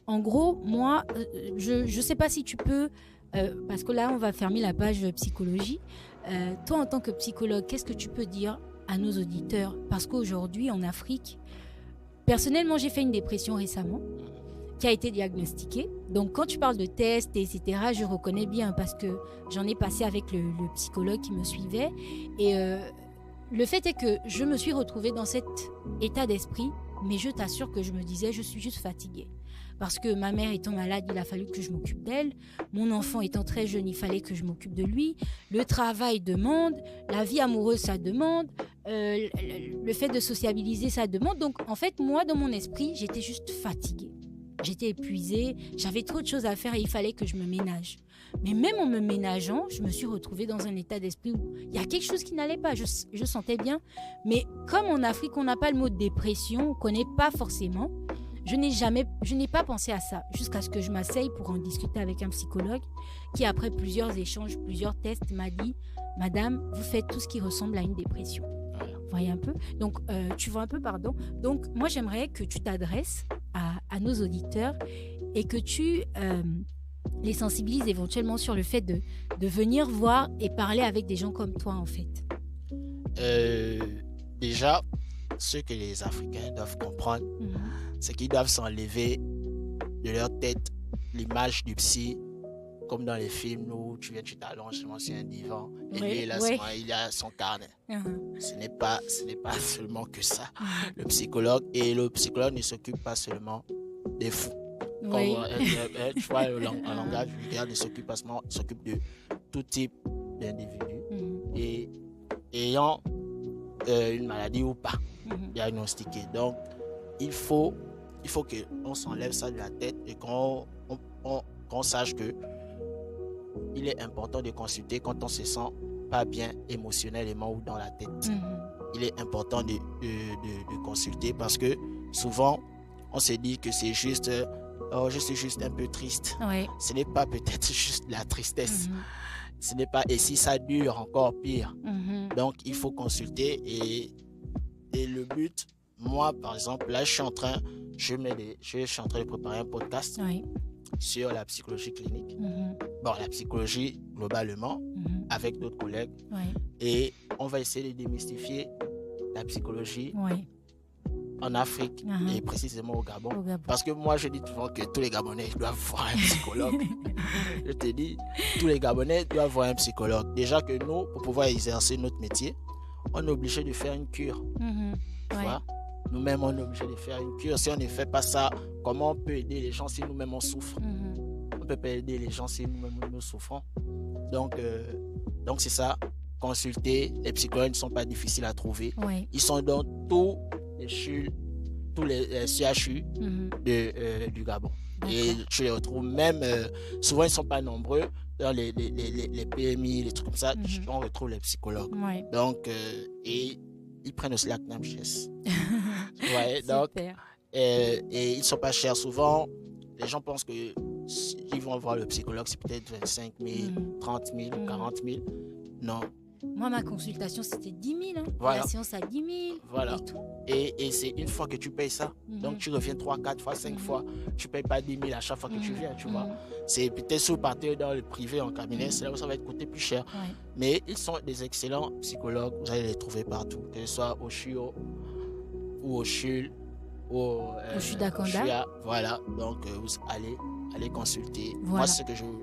en gros, moi, je sais pas si tu peux, parce que là, on va fermer la page psychologie. Toi, en tant que psychologue, qu'est-ce que tu peux dire à nos auditeurs? Parce qu'aujourd'hui, en Afrique, personnellement, j'ai fait une dépression récemment qui a été diagnostiquée. Donc, quand tu parles de tests, etc., je reconnais bien parce que j'en ai passé avec le psychologue qui me suivait. Et le fait est que je me suis retrouvée dans cet état d'esprit, mais je t'assure que je me disais, je suis juste fatiguée. Parce que ma mère étant malade, il a fallu que je m'occupe d'elle. Mon enfant étant très jeune, il fallait que je m'occupe de lui. Le travail demande, la vie amoureuse, ça demande, le fait de sociabiliser, ça demande. Donc, en fait, moi, dans mon esprit, j'étais juste fatiguée. J'étais épuisée, j'avais trop de choses à faire et il fallait que je me ménage. Mais même en me ménageant, je me suis retrouvée dans un état d'esprit où il y a quelque chose qui n'allait pas. Je sentais bien. Mais comme en Afrique, on n'a pas le mot dépression, on ne connaît pas forcément. Je n'ai pas pensé à ça jusqu'à ce que je m'asseye pour en discuter avec un psychologue qui, après plusieurs échanges, plusieurs tests, m'a dit « Madame, vous faites tout ce qui ressemble à une dépression. » Vous voyez un peu? Donc, tu vois un peu, pardon. Donc, moi, j'aimerais que tu t'adresses à nos auditeurs et que tu les sensibilises éventuellement sur le fait de venir voir et parler avec des gens comme toi, en fait. Déjà, ce que les Africains doivent comprendre, c'est qu'ils doivent s'enlever de leur tête l'image du psy, comme dans les films où tu t'allonges sur un divan et lui, il a son carnet. Ce n'est pas seulement que ça. Le psychologue ne s'occupe pas seulement des fous. Oui. Comme, tu vois, en langage vulgaire, il s'occupe de tout type d'individus et ayant une maladie ou pas diagnostiquée. Donc, il faut qu'on s'enlève ça de la tête et qu'on sache que il est important de consulter quand on se sent pas bien émotionnellement ou dans la tête. Il est important de consulter parce que souvent, on se dit que c'est juste je suis juste un peu triste. Oui. Ce n'est pas peut-être juste de la tristesse. Ce n'est pas, et si ça dure, encore pire. Donc, il faut consulter et le but, moi, par exemple, là, je suis en train de préparer un podcast sur la psychologie clinique. Bon, la psychologie globalement, avec d'autres collègues. Et on va essayer de démystifier la psychologie en Afrique et précisément au Gabon. Parce que moi, je dis souvent que tous les Gabonais doivent voir un psychologue. Je te dis, tous les Gabonais doivent voir un psychologue. Déjà que nous, pour pouvoir exercer notre métier, on est obligé de faire une cure. Tu vois? Nous-mêmes, on est obligé de faire une cure. Si on ne fait pas ça, comment on peut aider les gens si nous-mêmes on souffre? On ne peut pas aider les gens si nous-mêmes nous souffrons. Donc c'est ça. consulter. Les psychologues ne sont pas difficiles à trouver. Ouais. Ils sont dans tous les CHU du Gabon. D'accord. Et tu les retrouves même, souvent ils ne sont pas nombreux, dans les PMI, les trucs comme ça, on retrouve les psychologues. Ouais. Donc, et ils prennent aussi la CNAMCHES. Ouais, donc, Super. et ils ne sont pas chers. Souvent, les gens pensent que ils vont voir le psychologue, c'est peut-être 25 000, 30 000 ou 40 000. Non. Moi, ma consultation, c'était 10 000. Hein. Voilà. La séance à 10 000. Voilà. Et tout. Et c'est une fois que tu payes ça. Donc, tu reviens 3, 4 fois, 5 fois. Tu ne payes pas 10 000 à chaque fois que tu viens, tu vois. C'est peut-être si vous partez dans le privé en cabinet, c'est là où ça va te coûter plus cher. Ouais. Mais ils sont des excellents psychologues. Vous allez les trouver partout, que ce soit au CHUO ou au CHUL ou au CHUA. Voilà. Donc, vous allez consulter. Voilà. Moi, c'est ce que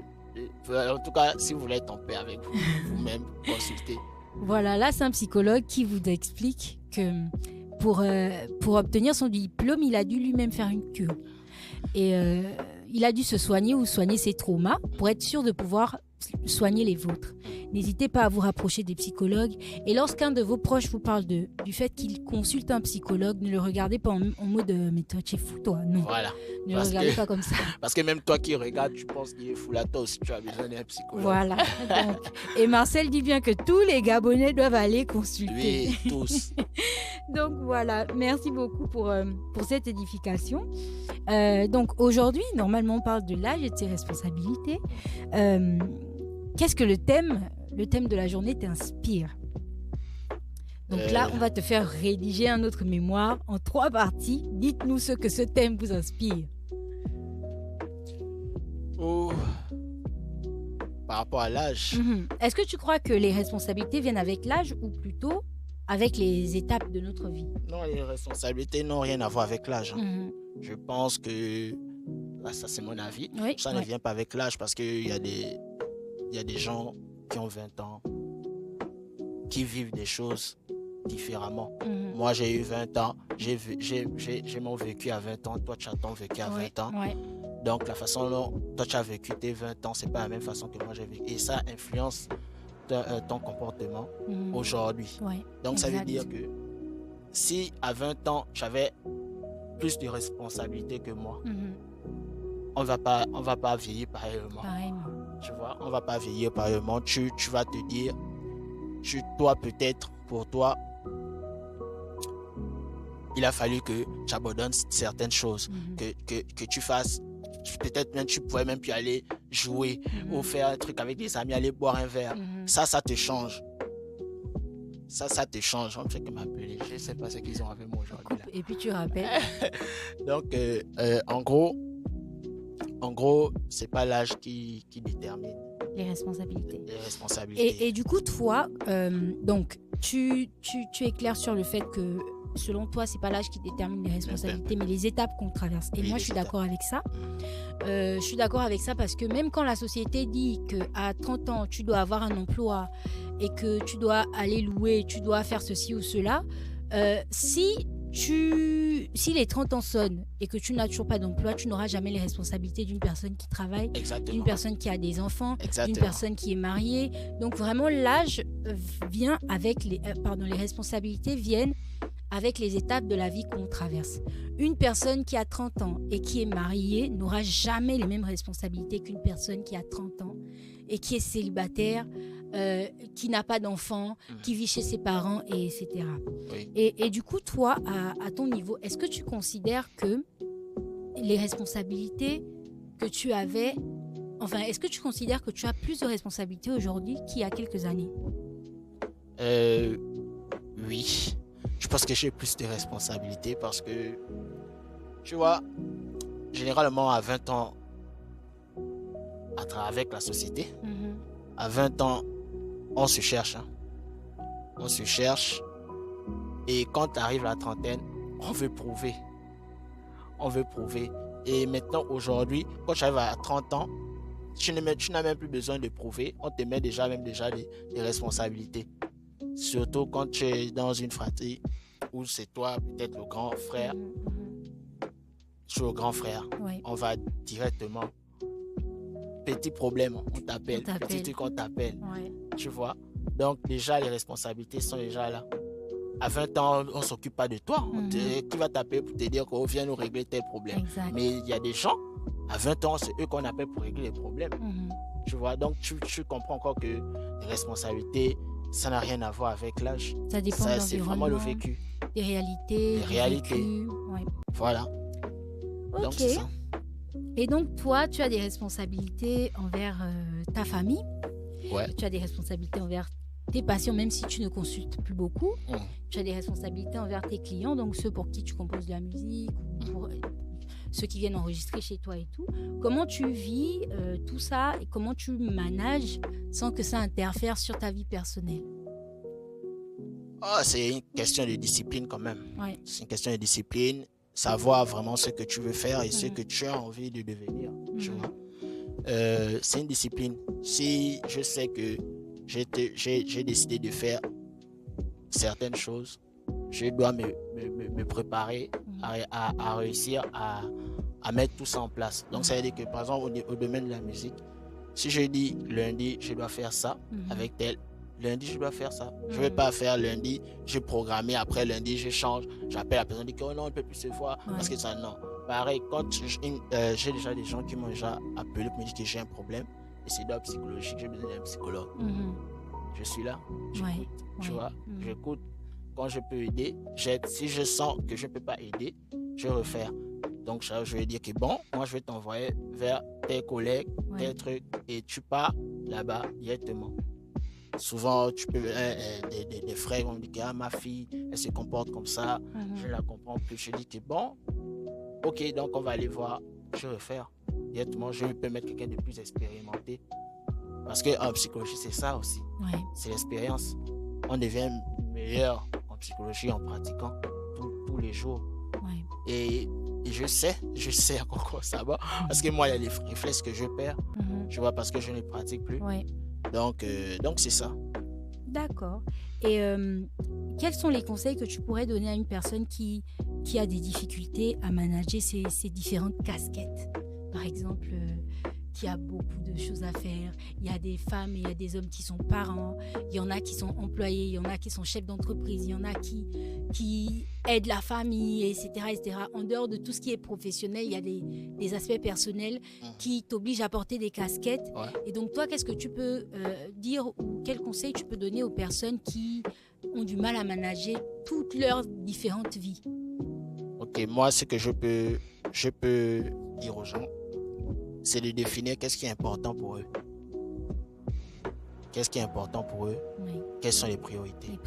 en tout cas, si vous voulez être en paix avec vous-même, consultez. Voilà, là, c'est un psychologue qui vous explique que pour obtenir son diplôme, il a dû lui-même faire une cure. Et il a dû se soigner ou soigner ses traumas pour être sûr de pouvoir soigner les vôtres. N'hésitez pas à vous rapprocher des psychologues. Et lorsqu'un de vos proches vous parle du fait qu'il consulte un psychologue, ne le regardez pas en mode « mais toi, tu es fou, toi ». Non, voilà. Ne le regardez pas comme ça. Parce que même toi qui regardes, tu penses qu'il est fou là, toi aussi tu as besoin d'un psychologue. Voilà. Donc, et Marcel dit bien que tous les Gabonais doivent aller consulter. Oui, tous. Donc voilà, merci beaucoup pour cette édification. Donc aujourd'hui, normalement on parle de l'âge et de ses responsabilités. Qu'est-ce que le thème de la journée t'inspire? Donc là, on va te faire rédiger un autre mémoire en 3 parties. Dites-nous ce que ce thème vous inspire. Oh. Par rapport à l'âge. Est-ce que tu crois que les responsabilités viennent avec l'âge ou plutôt avec les étapes de notre vie? Non, les responsabilités n'ont rien à voir avec l'âge. Je pense que, ça c'est mon avis, ça ne vient pas avec l'âge parce qu'il y a des gens qui ont 20 ans, qui vivent des choses différemment. Moi, j'ai eu 20 ans, j'ai mon vécu à 20 ans, toi, tu as ton vécu à 20 ans. Donc, la façon dont toi, tu as vécu tes 20 ans, c'est pas la même façon que moi, j'ai vécu. Et ça influence ton comportement aujourd'hui. Donc, ça veut dire que si à 20 ans, tu avais plus de responsabilités que moi, on va pas vieillir pareillement. Tu vois, on va pas vieillir pareillement. Tu vas te dire, toi peut-être, pour toi, il a fallu que tu abandonnes certaines choses, que tu fasses. Peut-être même tu pourrais même plus aller jouer ou faire un truc avec des amis, aller boire un verre. Ça te change. Ça te change. On ne fait que m'appeler. Je ne sais pas ce qu'ils ont avec moi aujourd'hui. Et puis tu rappelles. Donc, en gros, c'est pas l'âge qui détermine les responsabilités. Et du coup, toi, donc, tu es clair sur le fait que selon toi, c'est pas l'âge qui détermine les responsabilités, mais les étapes qu'on traverse. Et moi, je suis d'accord avec ça. Je suis d'accord avec ça parce que même quand la société dit qu'à 30 ans, tu dois avoir un emploi et que tu dois aller louer, tu dois faire ceci ou cela, si les 30 ans sonnent et que tu n'as toujours pas d'emploi, tu n'auras jamais les responsabilités d'une personne qui travaille, d'une personne qui a des enfants, d'une personne qui est mariée. Donc vraiment, l'âge vient avec les responsabilités viennent avec les étapes de la vie qu'on traverse. Une personne qui a 30 ans et qui est mariée n'aura jamais les mêmes responsabilités qu'une personne qui a 30 ans et qui est célibataire, qui n'a pas d'enfant, qui vit chez ses parents, etc. Et du coup, toi, à ton niveau, est-ce que tu considères que les responsabilités que tu avais... Enfin, est-ce que tu considères que tu as plus de responsabilités aujourd'hui qu'il y a quelques années? Oui. Je pense que j'ai plus de responsabilités parce que, tu vois, généralement à 20 ans, avec la société, à 20 ans, on se cherche. On se cherche. Et quand tu arrives à la trentaine, on veut prouver. On veut prouver. Et maintenant, aujourd'hui, quand tu arrives à 30 ans, tu n'as même plus besoin de prouver. On te met déjà des responsabilités. Surtout quand tu es dans une fratrie où c'est toi peut-être le grand frère. Tu es le grand frère. On va directement. Petit problème, on t'appelle. Petit truc, on t'appelle. Tu vois. Donc, déjà, les responsabilités sont déjà là. À 20 ans, on ne s'occupe pas de toi. Qui va t'appeler pour te dire qu'on vient nous régler tel problème. Exact. Mais il y a des gens, à 20 ans, c'est eux qu'on appelle pour régler les problèmes. Tu vois, donc tu comprends encore que les responsabilités, ça n'a rien à voir avec l'âge. Ça dépend de l'environnement. C'est vraiment le vécu. Des réalités. Les réalités. Vécus, ouais. Voilà. Ok. Donc, c'est ça. Et donc, toi, tu as des responsabilités envers ta famille. Ouais. Tu as des responsabilités envers tes patients, même si tu ne consultes plus beaucoup. Tu as des responsabilités envers tes clients, donc ceux pour qui tu composes de la musique, ou pour ceux qui viennent enregistrer chez toi et tout. Comment tu vis tout ça et comment tu manages sans que ça interfère sur ta vie personnelle? C'est une question de discipline quand même. Ouais. C'est une question de discipline, savoir vraiment ce que tu veux faire et ce que tu as envie de devenir. Tu vois? C'est une discipline. Si je sais que j'ai décidé de faire certaines choses, je dois me préparer à réussir à mettre tout ça en place. Donc, ça veut dire que, par exemple, au domaine de la musique, si je dis lundi, je dois faire ça avec tel, lundi, je dois faire ça. Je ne vais pas faire lundi, j'ai programmé, après lundi, je change, j'appelle la personne, dit que oh non, on ne peut plus se voir, parce que ça, non. Pareil, quand j'ai déjà des gens qui m'ont déjà appelé pour me dire que j'ai un problème, et c'est d'ordre psychologique, j'ai besoin d'un psychologue. Je suis là, j'écoute, tu vois, j'écoute. Quand je peux aider, j'aide. Si je sens que je ne peux pas aider, je refais. Donc, je vais dire que bon, moi, je vais t'envoyer vers tes collègues, tes trucs, et tu pars là-bas directement. Souvent, tu peux des frères vont me dire que ma fille, elle se comporte comme ça, je ne la comprends plus. Je dis que bon, ok, donc on va aller voir, je vais refaire directement. Je peux mettre quelqu'un de plus expérimenté. Parce qu'en psychologie, c'est ça aussi. C'est l'expérience. On devient meilleur en psychologie en pratiquant tous les jours. Et je sais encore ça va. Parce que moi, il y a les réflexes que je perds. Je vois parce que je ne pratique plus. Donc c'est ça. D'accord. Et quels sont les conseils que tu pourrais donner à une personne qui a des difficultés à manager ces différentes casquettes? Par exemple, qui a beaucoup de choses à faire. Il y a des femmes et il y a des hommes qui sont parents. Il y en a qui sont employés, il y en a qui sont chefs d'entreprise, il y en a qui aident la famille, etc., etc. En dehors de tout ce qui est professionnel, il y a des aspects personnels qui t'obligent à porter des casquettes. Et donc, toi, qu'est-ce que tu peux dire ou quels conseils tu peux donner aux personnes qui ont du mal à manager toutes leurs différentes vies? Ok, moi, ce que je peux dire aux gens, c'est de définir qu'est-ce qui est important pour eux. Qu'est-ce qui est important pour eux? Quelles sont les priorités?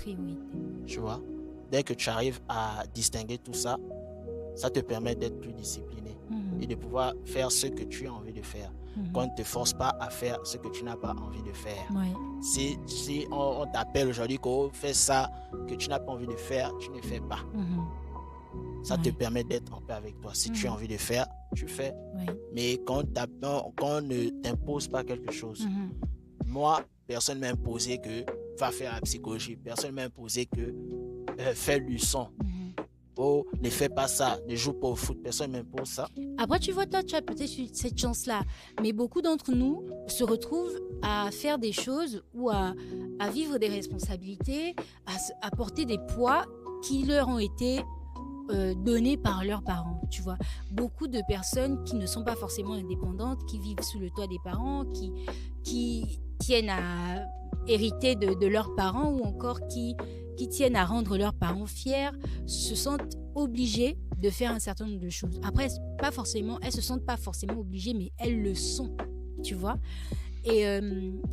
Tu vois? Dès que tu arrives à distinguer tout ça, ça te permet d'être plus discipliné et de pouvoir faire ce que tu as envie de faire. Qu'on ne te force pas à faire ce que tu n'as pas envie de faire. Si on t'appelle aujourd'hui qu'on fait ça que tu n'as pas envie de faire, tu ne fais pas. Ça te permet d'être en paix avec toi. Si tu as envie de faire, tu fais. Mais quand on ne t'impose pas quelque chose, moi, personne ne m'a imposé que va faire la psychologie. Personne ne m'a imposé que fais du son. Oh, ne fais pas ça, ne joue pas au foot. Personne ne m'impose ça. Après, tu vois, toi, tu as peut-être cette chance-là. Mais beaucoup d'entre nous se retrouvent à faire des choses ou à vivre des responsabilités, à porter des poids qui leur ont été donnés par leurs parents, tu vois. Beaucoup de personnes qui ne sont pas forcément indépendantes, qui vivent sous le toit des parents, qui tiennent à hériter de leurs parents ou encore qui tiennent à rendre leurs parents fiers, se sentent obligées de faire un certain nombre de choses. Après, elles se sentent pas forcément obligées, mais elles le sont, tu vois. Et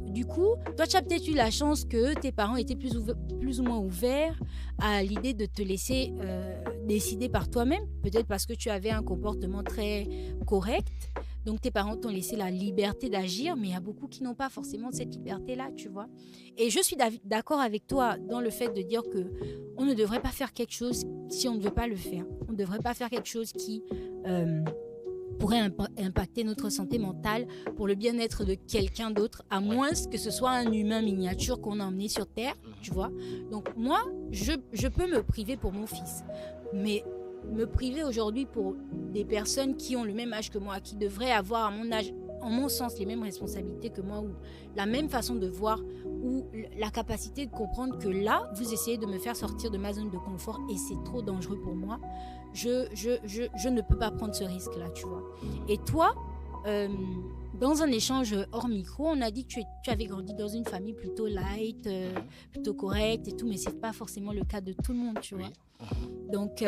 du coup, toi, tu as peut-être eu la chance que tes parents étaient plus ou moins ouverts à l'idée de te laisser décider par toi-même, peut-être parce que tu avais un comportement très correct. Donc, tes parents t'ont laissé la liberté d'agir, mais il y a beaucoup qui n'ont pas forcément cette liberté-là, tu vois. Et je suis d'accord avec toi dans le fait de dire qu'on ne devrait pas faire quelque chose si on ne veut pas le faire. On ne devrait pas faire quelque chose qui pourrait impacter notre santé mentale pour le bien-être de quelqu'un d'autre, à moins que ce soit un humain miniature qu'on a emmené sur Terre, tu vois. Donc, moi, je peux me priver pour mon fils, mais me priver aujourd'hui pour des personnes qui ont le même âge que moi, qui devraient avoir à mon âge en mon sens, les mêmes responsabilités que moi, ou la même façon de voir, ou la capacité de comprendre que là, vous essayez de me faire sortir de ma zone de confort et c'est trop dangereux pour moi. Je ne peux pas prendre ce risque-là, tu vois. Et toi, dans un échange hors micro, on a dit que tu avais grandi dans une famille plutôt light, plutôt correcte et tout, mais c'est pas forcément le cas de tout le monde, tu vois. Donc,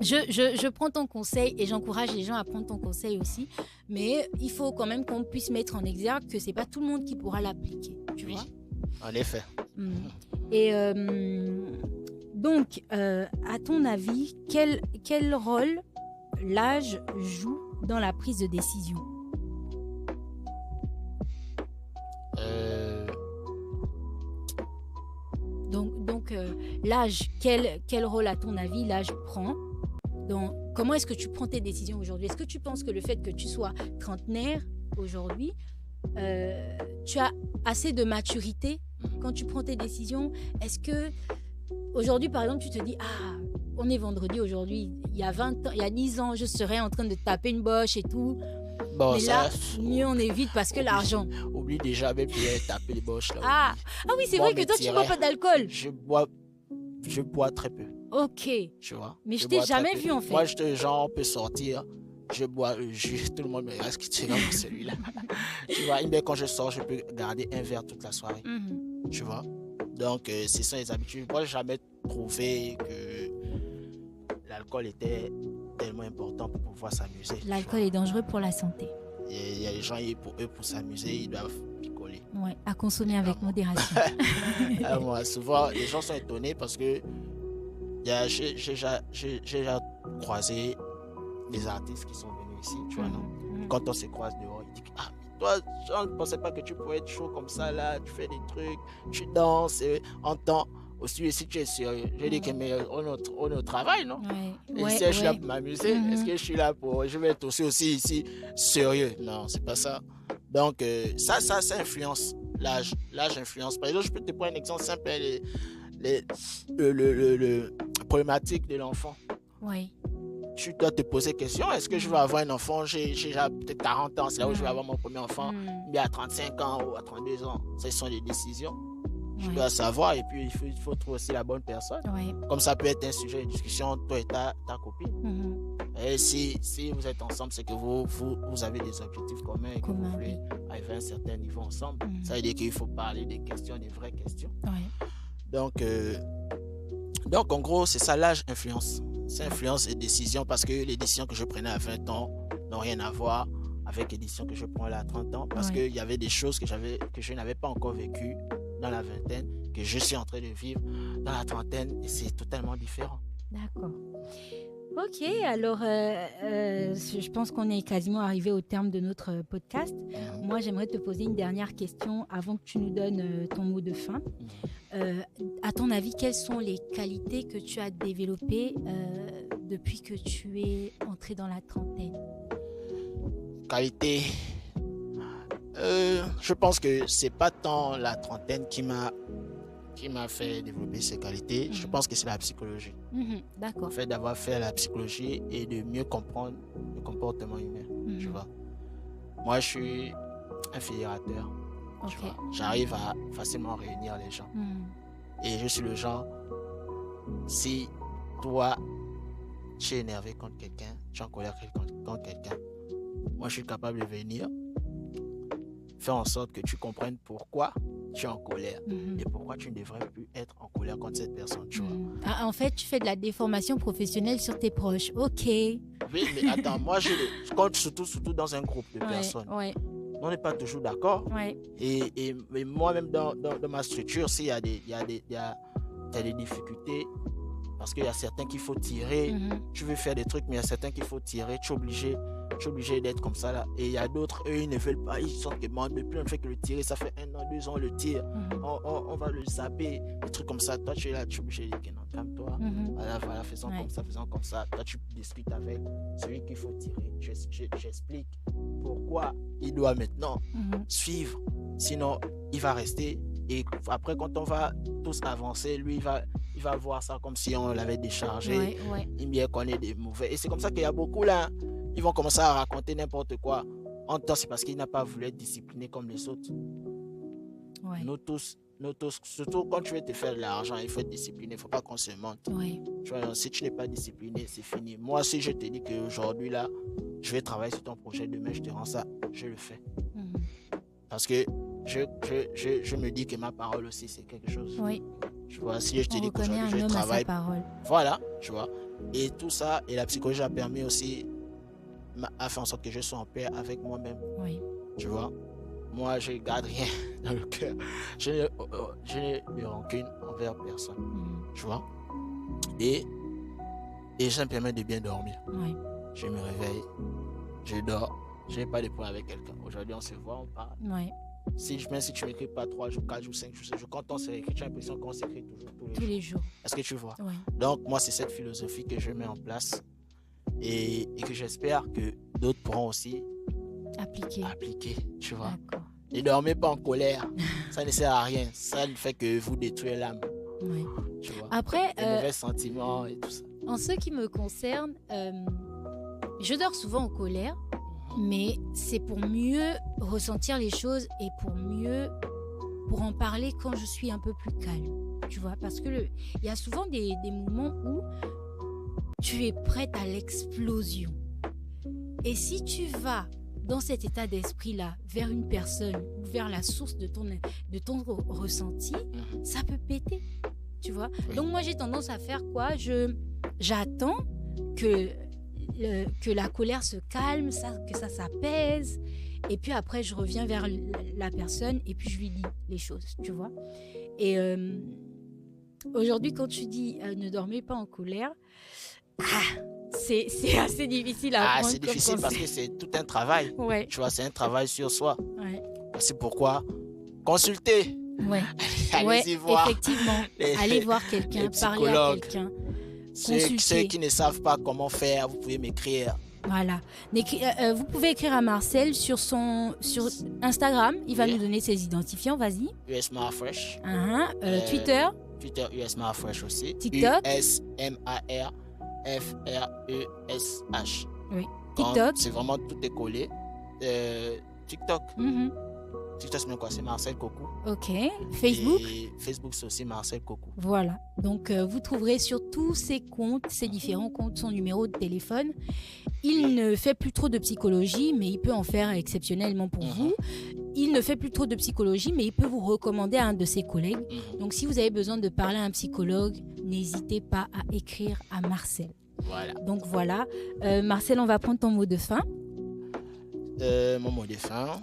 je prends ton conseil et j'encourage les gens à prendre ton conseil aussi, mais il faut quand même qu'on puisse mettre en exergue que c'est pas tout le monde qui pourra l'appliquer, tu vois. En effet. Et donc, à ton avis, quel rôle l'âge joue dans la prise de décision? Donc l'âge, quel rôle à ton avis l'âge prend dans comment est-ce que tu prends tes décisions aujourd'hui? Est-ce que tu penses que le fait que tu sois trentenaire aujourd'hui, tu as assez de maturité quand tu prends tes décisions? Est-ce que aujourd'hui, par exemple, tu te dis on est vendredi aujourd'hui, il y a 20 ans, il y a 10 ans, je serais en train de taper une boche et tout. Bon, mais ça, là, mieux on évite parce que l'argent. Oublie déjà même de taper les boches là. Ah oui, c'est vrai que toi, tu ne bois pas d'alcool. Je bois très peu. Ok. Tu vois. Mais je t'ai jamais vu en fait. Moi, genre, on peut sortir, je bois le jus, tout le monde me reste qui tire dans celui-là. Tu vois, mais quand je sors, je peux garder un verre toute la soirée. Tu vois. Donc, ce sont les habitudes. Moi, j'ai jamais trouvé que l'alcool était tellement important pour pouvoir s'amuser. L'alcool est dangereux pour la santé. Il y a des gens, pour s'amuser, ils doivent picoler. Ouais, à consommer avec modération. Moi, souvent, les gens sont étonnés parce que j'ai déjà croisé des artistes qui sont venus ici, tu vois, non? Quand on se croise dehors, ils disent toi, je ne pensais pas que tu pouvais être chaud comme ça, là, tu fais des trucs, tu danses, en temps. Aussi, si tu es sérieux, je dis que mais on est au travail, non? Et si je suis là pour m'amuser, est-ce que je suis là pour. Je vais être aussi ici sérieux? Non, c'est pas ça. Donc, ça influence l'âge. L'âge influence. Par exemple, je peux te prendre un exemple simple le problématique de l'enfant. Oui. Tu dois te poser question, est-ce que je vais avoir un enfant, j'ai déjà peut-être 40 ans, c'est là où je vais avoir mon premier enfant, mais à 35 ans ou à 32 ans, ce sont des décisions. Tu dois savoir, et puis il faut trouver aussi la bonne personne. Comme ça peut être un sujet de discussion, toi et ta copine. Et si vous êtes ensemble, c'est que vous avez des objectifs communs et que vous voulez arriver à un certain niveau ensemble. Ça veut dire qu'il faut parler des questions, des vraies questions. Donc, en gros, c'est ça, l'âge influence. Ça influence les décisions parce que les décisions que je prenais à 20 ans n'ont rien à voir avec les décisions que je prends là à 30 ans parce qu'il y avait des choses que je n'avais pas encore vécues dans la vingtaine, que je suis en train de vivre dans la trentaine et c'est totalement différent. D'accord. Ok, alors je pense qu'on est quasiment arrivé au terme de notre podcast. Moi, j'aimerais te poser une dernière question avant que tu nous donnes ton mot de fin. À ton avis, quelles sont les qualités que tu as développées depuis que tu es entré dans la trentaine? Qualité. Je pense que c'est pas tant la trentaine qui m'a fait développer ces qualités. Je pense que c'est la psychologie. D'accord. Le fait d'avoir fait la psychologie et de mieux comprendre le comportement humain. Tu vois. Moi, je suis un fédérateur. Tu vois. J'arrive à facilement réunir les gens. Et je suis le genre, si toi, tu es énervé contre quelqu'un, tu es en colère contre quelqu'un, moi, je suis capable de venir faire en sorte que tu comprennes pourquoi tu es en colère et pourquoi tu ne devrais plus être en colère contre cette personne, tu vois. En fait, tu fais de la déformation professionnelle sur tes proches. Ok. Oui, mais attends, moi, je compte surtout dans un groupe de personnes. On n'est pas toujours d'accord. Et moi-même, dans ma structure, s'il y a des difficultés, parce qu'il y a certains qu'il faut tirer, tu veux faire des trucs, mais il y a certains qu'il faut tirer, tu es obligé d'être comme ça là. Et il y a d'autres, eux, ils ne veulent pas, ils sont demandent, mais plus on ne fait que le tirer, ça fait 1 an, 2 ans, on le tire, on va le zapper, des trucs comme ça. Toi, tu es là, tu es obligé de dire, non, calme-toi, voilà, faisons comme ça. Toi, tu discutes avec celui qu'il faut tirer, j'explique pourquoi il doit maintenant suivre, sinon il va rester. Et après, quand on va tous avancer, lui, il va voir ça comme si on l'avait déchargé. Il bien qu'on est des mauvais. Et c'est comme ça qu'il y a beaucoup là. Ils vont commencer à raconter n'importe quoi. en temps, c'est parce qu'il n'a pas voulu être discipliné comme les autres. Ouais. Nous tous, surtout quand tu veux te faire de l'argent, il faut être discipliné, il ne faut pas qu'on se mente. Ouais. Tu vois, si tu n'es pas discipliné, c'est fini. Moi, si je te dis qu'aujourd'hui, là, je vais travailler sur ton projet, demain, je te rends ça, je le fais. Parce que je me dis que ma parole aussi, c'est quelque chose. Oui. Tu vois, si je te dis qu'aujourd'hui, je travaille. Parole. Voilà, tu vois. Et tout ça, et la psychologie a permis aussi, a fait en sorte que je sois en paix avec moi-même. Oui. Tu vois. Moi, je ne garde rien dans le cœur. Je n'ai de rancune envers personne. Tu vois. Et ça me permet de bien dormir. Oui. Je me réveille, je dors, je n'ai pas de problème avec quelqu'un. Aujourd'hui, on se voit, on parle. Oui. Même si tu ne m'écris pas 3 jours, 4 jours, 5 jours, quand on s'écrit, tu as l'impression qu'on s'écrit toujours tous les jours. Est-ce que tu vois? Oui. Donc, moi, c'est cette philosophie que je mets en place et que j'espère que d'autres pourront aussi appliquer, tu vois. D'accord. Ne dormez pas en colère, ça ne sert à rien. Ça ne fait que vous détruire l'âme. Oui. Tu vois. Après, les mauvais sentiments et tout ça. En ce qui me concerne, je dors souvent en colère, mais c'est pour mieux ressentir les choses et pour en parler quand je suis un peu plus calme. Tu vois, parce que il y a souvent des moments où tu es prête à l'explosion. Et si tu vas dans cet état d'esprit-là, vers une personne ou vers la source de ton ressenti, ça peut péter, tu vois. Oui. Donc moi, j'ai tendance à faire quoi? J'attends que la colère se calme, que ça s'apaise, et puis après, je reviens vers la personne et puis je lui dis les choses, tu vois. Et aujourd'hui, quand tu dis ne dormez pas en colère, c'est assez difficile à prendre. C'est difficile parce que c'est tout un travail. Ouais. Tu vois, c'est un travail sur soi. Ouais. C'est pourquoi consulter. Ouais. Allez-y voir. Effectivement. Allez voir quelqu'un, parler à quelqu'un. Ceux qui ne savent pas comment faire, vous pouvez m'écrire. Voilà. Vous pouvez écrire à Marcel sur Instagram. Il va nous donner ses identifiants. Vas-y. US Marfresh. Twitter. Twitter US Marfresh aussi. TikTok. USMARFRESH. Oui. TikTok. C'est vraiment tout est collé. TikTok. TikTok, c'est quoi? C'est Marcel Kokou. Ok. Facebook. Et Facebook, c'est aussi Marcel Kokou. Voilà. Donc, vous trouverez sur tous ces comptes, ces différents comptes, son numéro de téléphone. Il ne fait plus trop de psychologie, mais il peut en faire exceptionnellement pour vous. Il ne fait plus trop de psychologie, mais il peut vous recommander à un de ses collègues. Donc, si vous avez besoin de parler à un psychologue, n'hésitez pas à écrire à Marcel. Voilà. Donc, voilà. Marcel, on va prendre ton mot de fin. Mon mot de fin.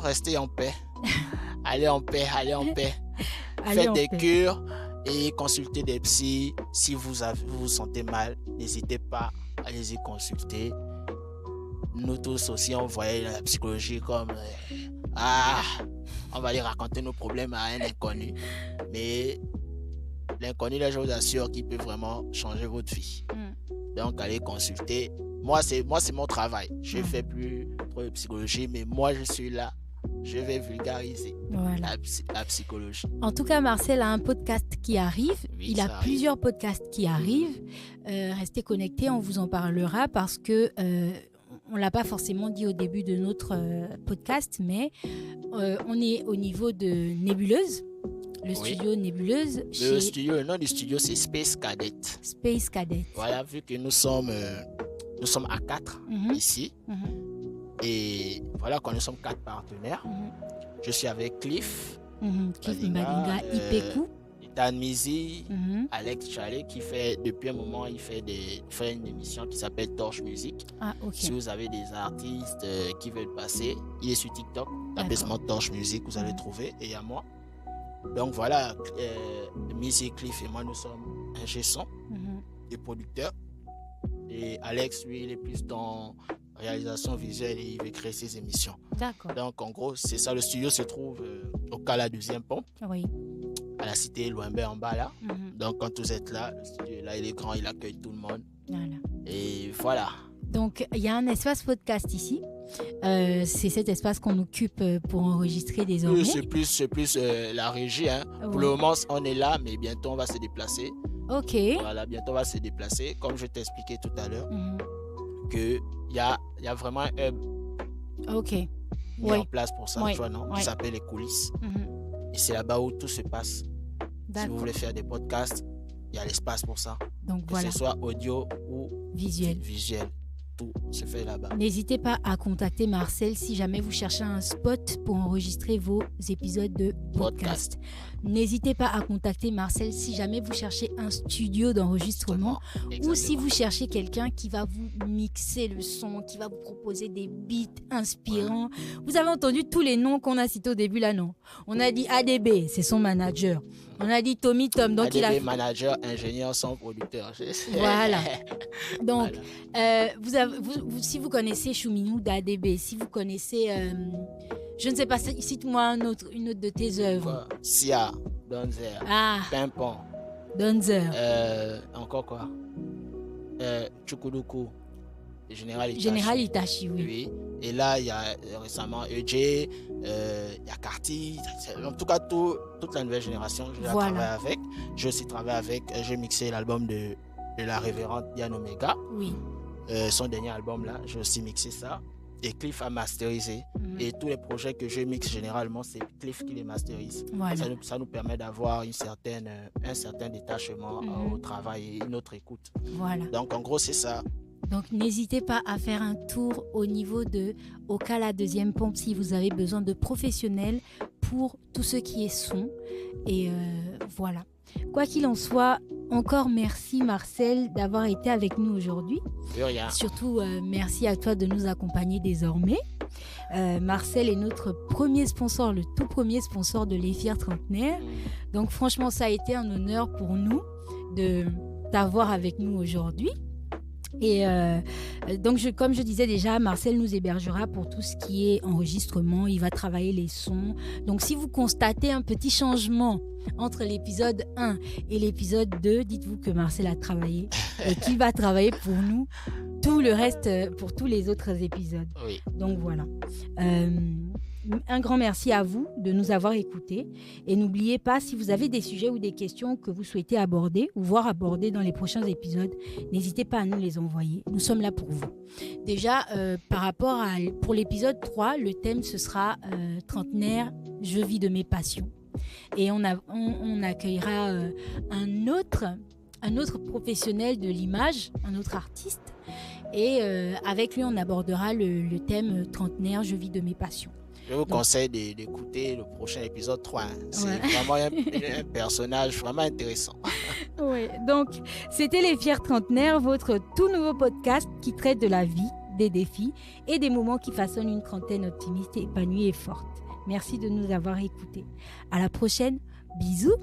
Restez en paix. Allez en paix. Faites des cures et consultez des psys. Si vous vous sentez mal, n'hésitez pas à les consulter. Nous tous aussi, on voyait la psychologie comme on va aller raconter nos problèmes à un inconnu. Mais l'inconnu, là, je vous assure qu'il peut vraiment changer votre vie. Donc, allez consulter. Moi, c'est mon travail. Je ne fais plus trop de psychologie, mais moi, je suis là. Je vais vulgariser la psychologie. En tout cas, Marcel a un podcast qui arrive. Oui, il a plusieurs podcasts qui arrivent. Restez connectés, on vous en parlera parce que on ne l'a pas forcément dit au début de notre podcast, mais on est au niveau de Nébuleuse. Le studio Nébuleuse. Le nom du studio, c'est Space Cadet. Space Cadet. Voilà, vu que nous sommes à 4 ici. Et voilà, quand nous sommes 4 partenaires. Je suis avec Cliff. Cliff Mbalinga, Ipeku. Dan Mizi, Alex Chalet, qui fait, depuis un moment, il fait une émission qui s'appelle Torche Musique. Si vous avez des artistes qui veulent passer, il est sur TikTok. Tapez Torche Musique, vous allez trouver. Et il y a moi. Donc voilà, Mizi, Cliff et moi, nous sommes ingé son et producteurs. Et Alex, lui, il est plus dans réalisation visuelle et il veut créer ses émissions. D'accord. Donc en gros, c'est ça. Le studio se trouve au Cala 2e pont. Oui. À la cité Louembé en bas là. Donc quand vous êtes là, le studio là, il est grand, il accueille tout le monde. Voilà. Et voilà. Donc il y a un espace podcast ici. C'est cet espace qu'on occupe pour enregistrer désormais. Oui, c'est plus la régie. Pour le moment, on est là, mais bientôt on va se déplacer. Ok. Voilà, bientôt on va se déplacer. Comme je t'ai expliqué tout à l'heure, qu'il y a y a vraiment un hub Ok. mis Oui. en place pour ça, Oui. tu vois, non? Oui. Qui s'appelle les coulisses. Mhm. Et c'est là-bas où tout se passe. Si D'accord. vous voulez faire des podcasts, il y a l'espace pour ça. Donc Que voilà, ce soit audio ou visuel. visuel. Tout se fait là-bas. N'hésitez pas à contacter Marcel si jamais vous cherchez un spot pour enregistrer vos épisodes de podcast. N'hésitez pas à contacter Marcel si jamais vous cherchez un studio d'enregistrement ou si vous cherchez quelqu'un qui va vous mixer le son, qui va vous proposer des beats inspirants. Vous avez entendu tous les noms qu'on a cités au début là, non? On a dit ADB, c'est son manager. On a dit Tommy Tom, donc ADB, manager, ingénieur, son producteur. Voilà. Donc, Voilà. Si vous connaissez Chouminou d'ADB, si vous connaissez, je ne sais pas, cite-moi une autre de tes œuvres. Sia, Donzer, Pimpon. Donzer. Encore quoi? Chukuduku, Général Itachi, oui. Oui. Et là, il y a récemment EJ, il y a Carty. En tout cas, toute la nouvelle génération, je travaille avec. Je aussi travaille avec, j'ai mixé l'album de la révérende Diane Omega. Oui. Son dernier album là, j'ai aussi mixé ça. Et Cliff a masterisé. Et tous les projets que je mixe généralement, c'est Cliff qui les masterise. Voilà. Ça nous permet d'avoir un certain détachement au travail et une autre écoute. Voilà. Donc en gros, c'est ça. Donc n'hésitez pas à faire un tour au niveau de Oka la deuxième pompe si vous avez besoin de professionnels pour tout ce qui est son. Et voilà. Quoi qu'il en soit, encore merci Marcel d'avoir été avec nous aujourd'hui. De rien. Surtout, merci à toi de nous accompagner désormais. Marcel est notre premier sponsor, le tout premier sponsor de Les Fiers Trentenaires. Donc franchement, ça a été un honneur pour nous de t'avoir avec nous aujourd'hui. Et donc, comme je disais déjà, Marcel nous hébergera pour tout ce qui est enregistrement. Il va travailler les sons. Donc, si vous constatez un petit changement entre l'épisode 1 et l'épisode 2, dites-vous que Marcel a travaillé et qu'il va travailler pour nous tout le reste pour tous les autres épisodes. Oui. Donc, voilà. Un grand merci à vous de nous avoir écoutés. Et n'oubliez pas, si vous avez des sujets ou des questions que vous souhaitez aborder ou voir aborder dans les prochains épisodes, n'hésitez pas à nous les envoyer. Nous sommes là pour vous. Déjà, pour l'épisode 3, le thème, ce sera trentenaire, je vis de mes passions. Et on accueillera un autre professionnel de l'image, un autre artiste. Et avec lui, on abordera le thème trentenaire, je vis de mes passions. Je vous conseille d'écouter le prochain épisode 3. C'est vraiment un personnage vraiment intéressant. Oui, donc c'était Les Fiers Trentenaires, votre tout nouveau podcast qui traite de la vie, des défis et des moments qui façonnent une trentaine optimiste, épanouie et forte. Merci de nous avoir écoutés. À la prochaine. Bisous.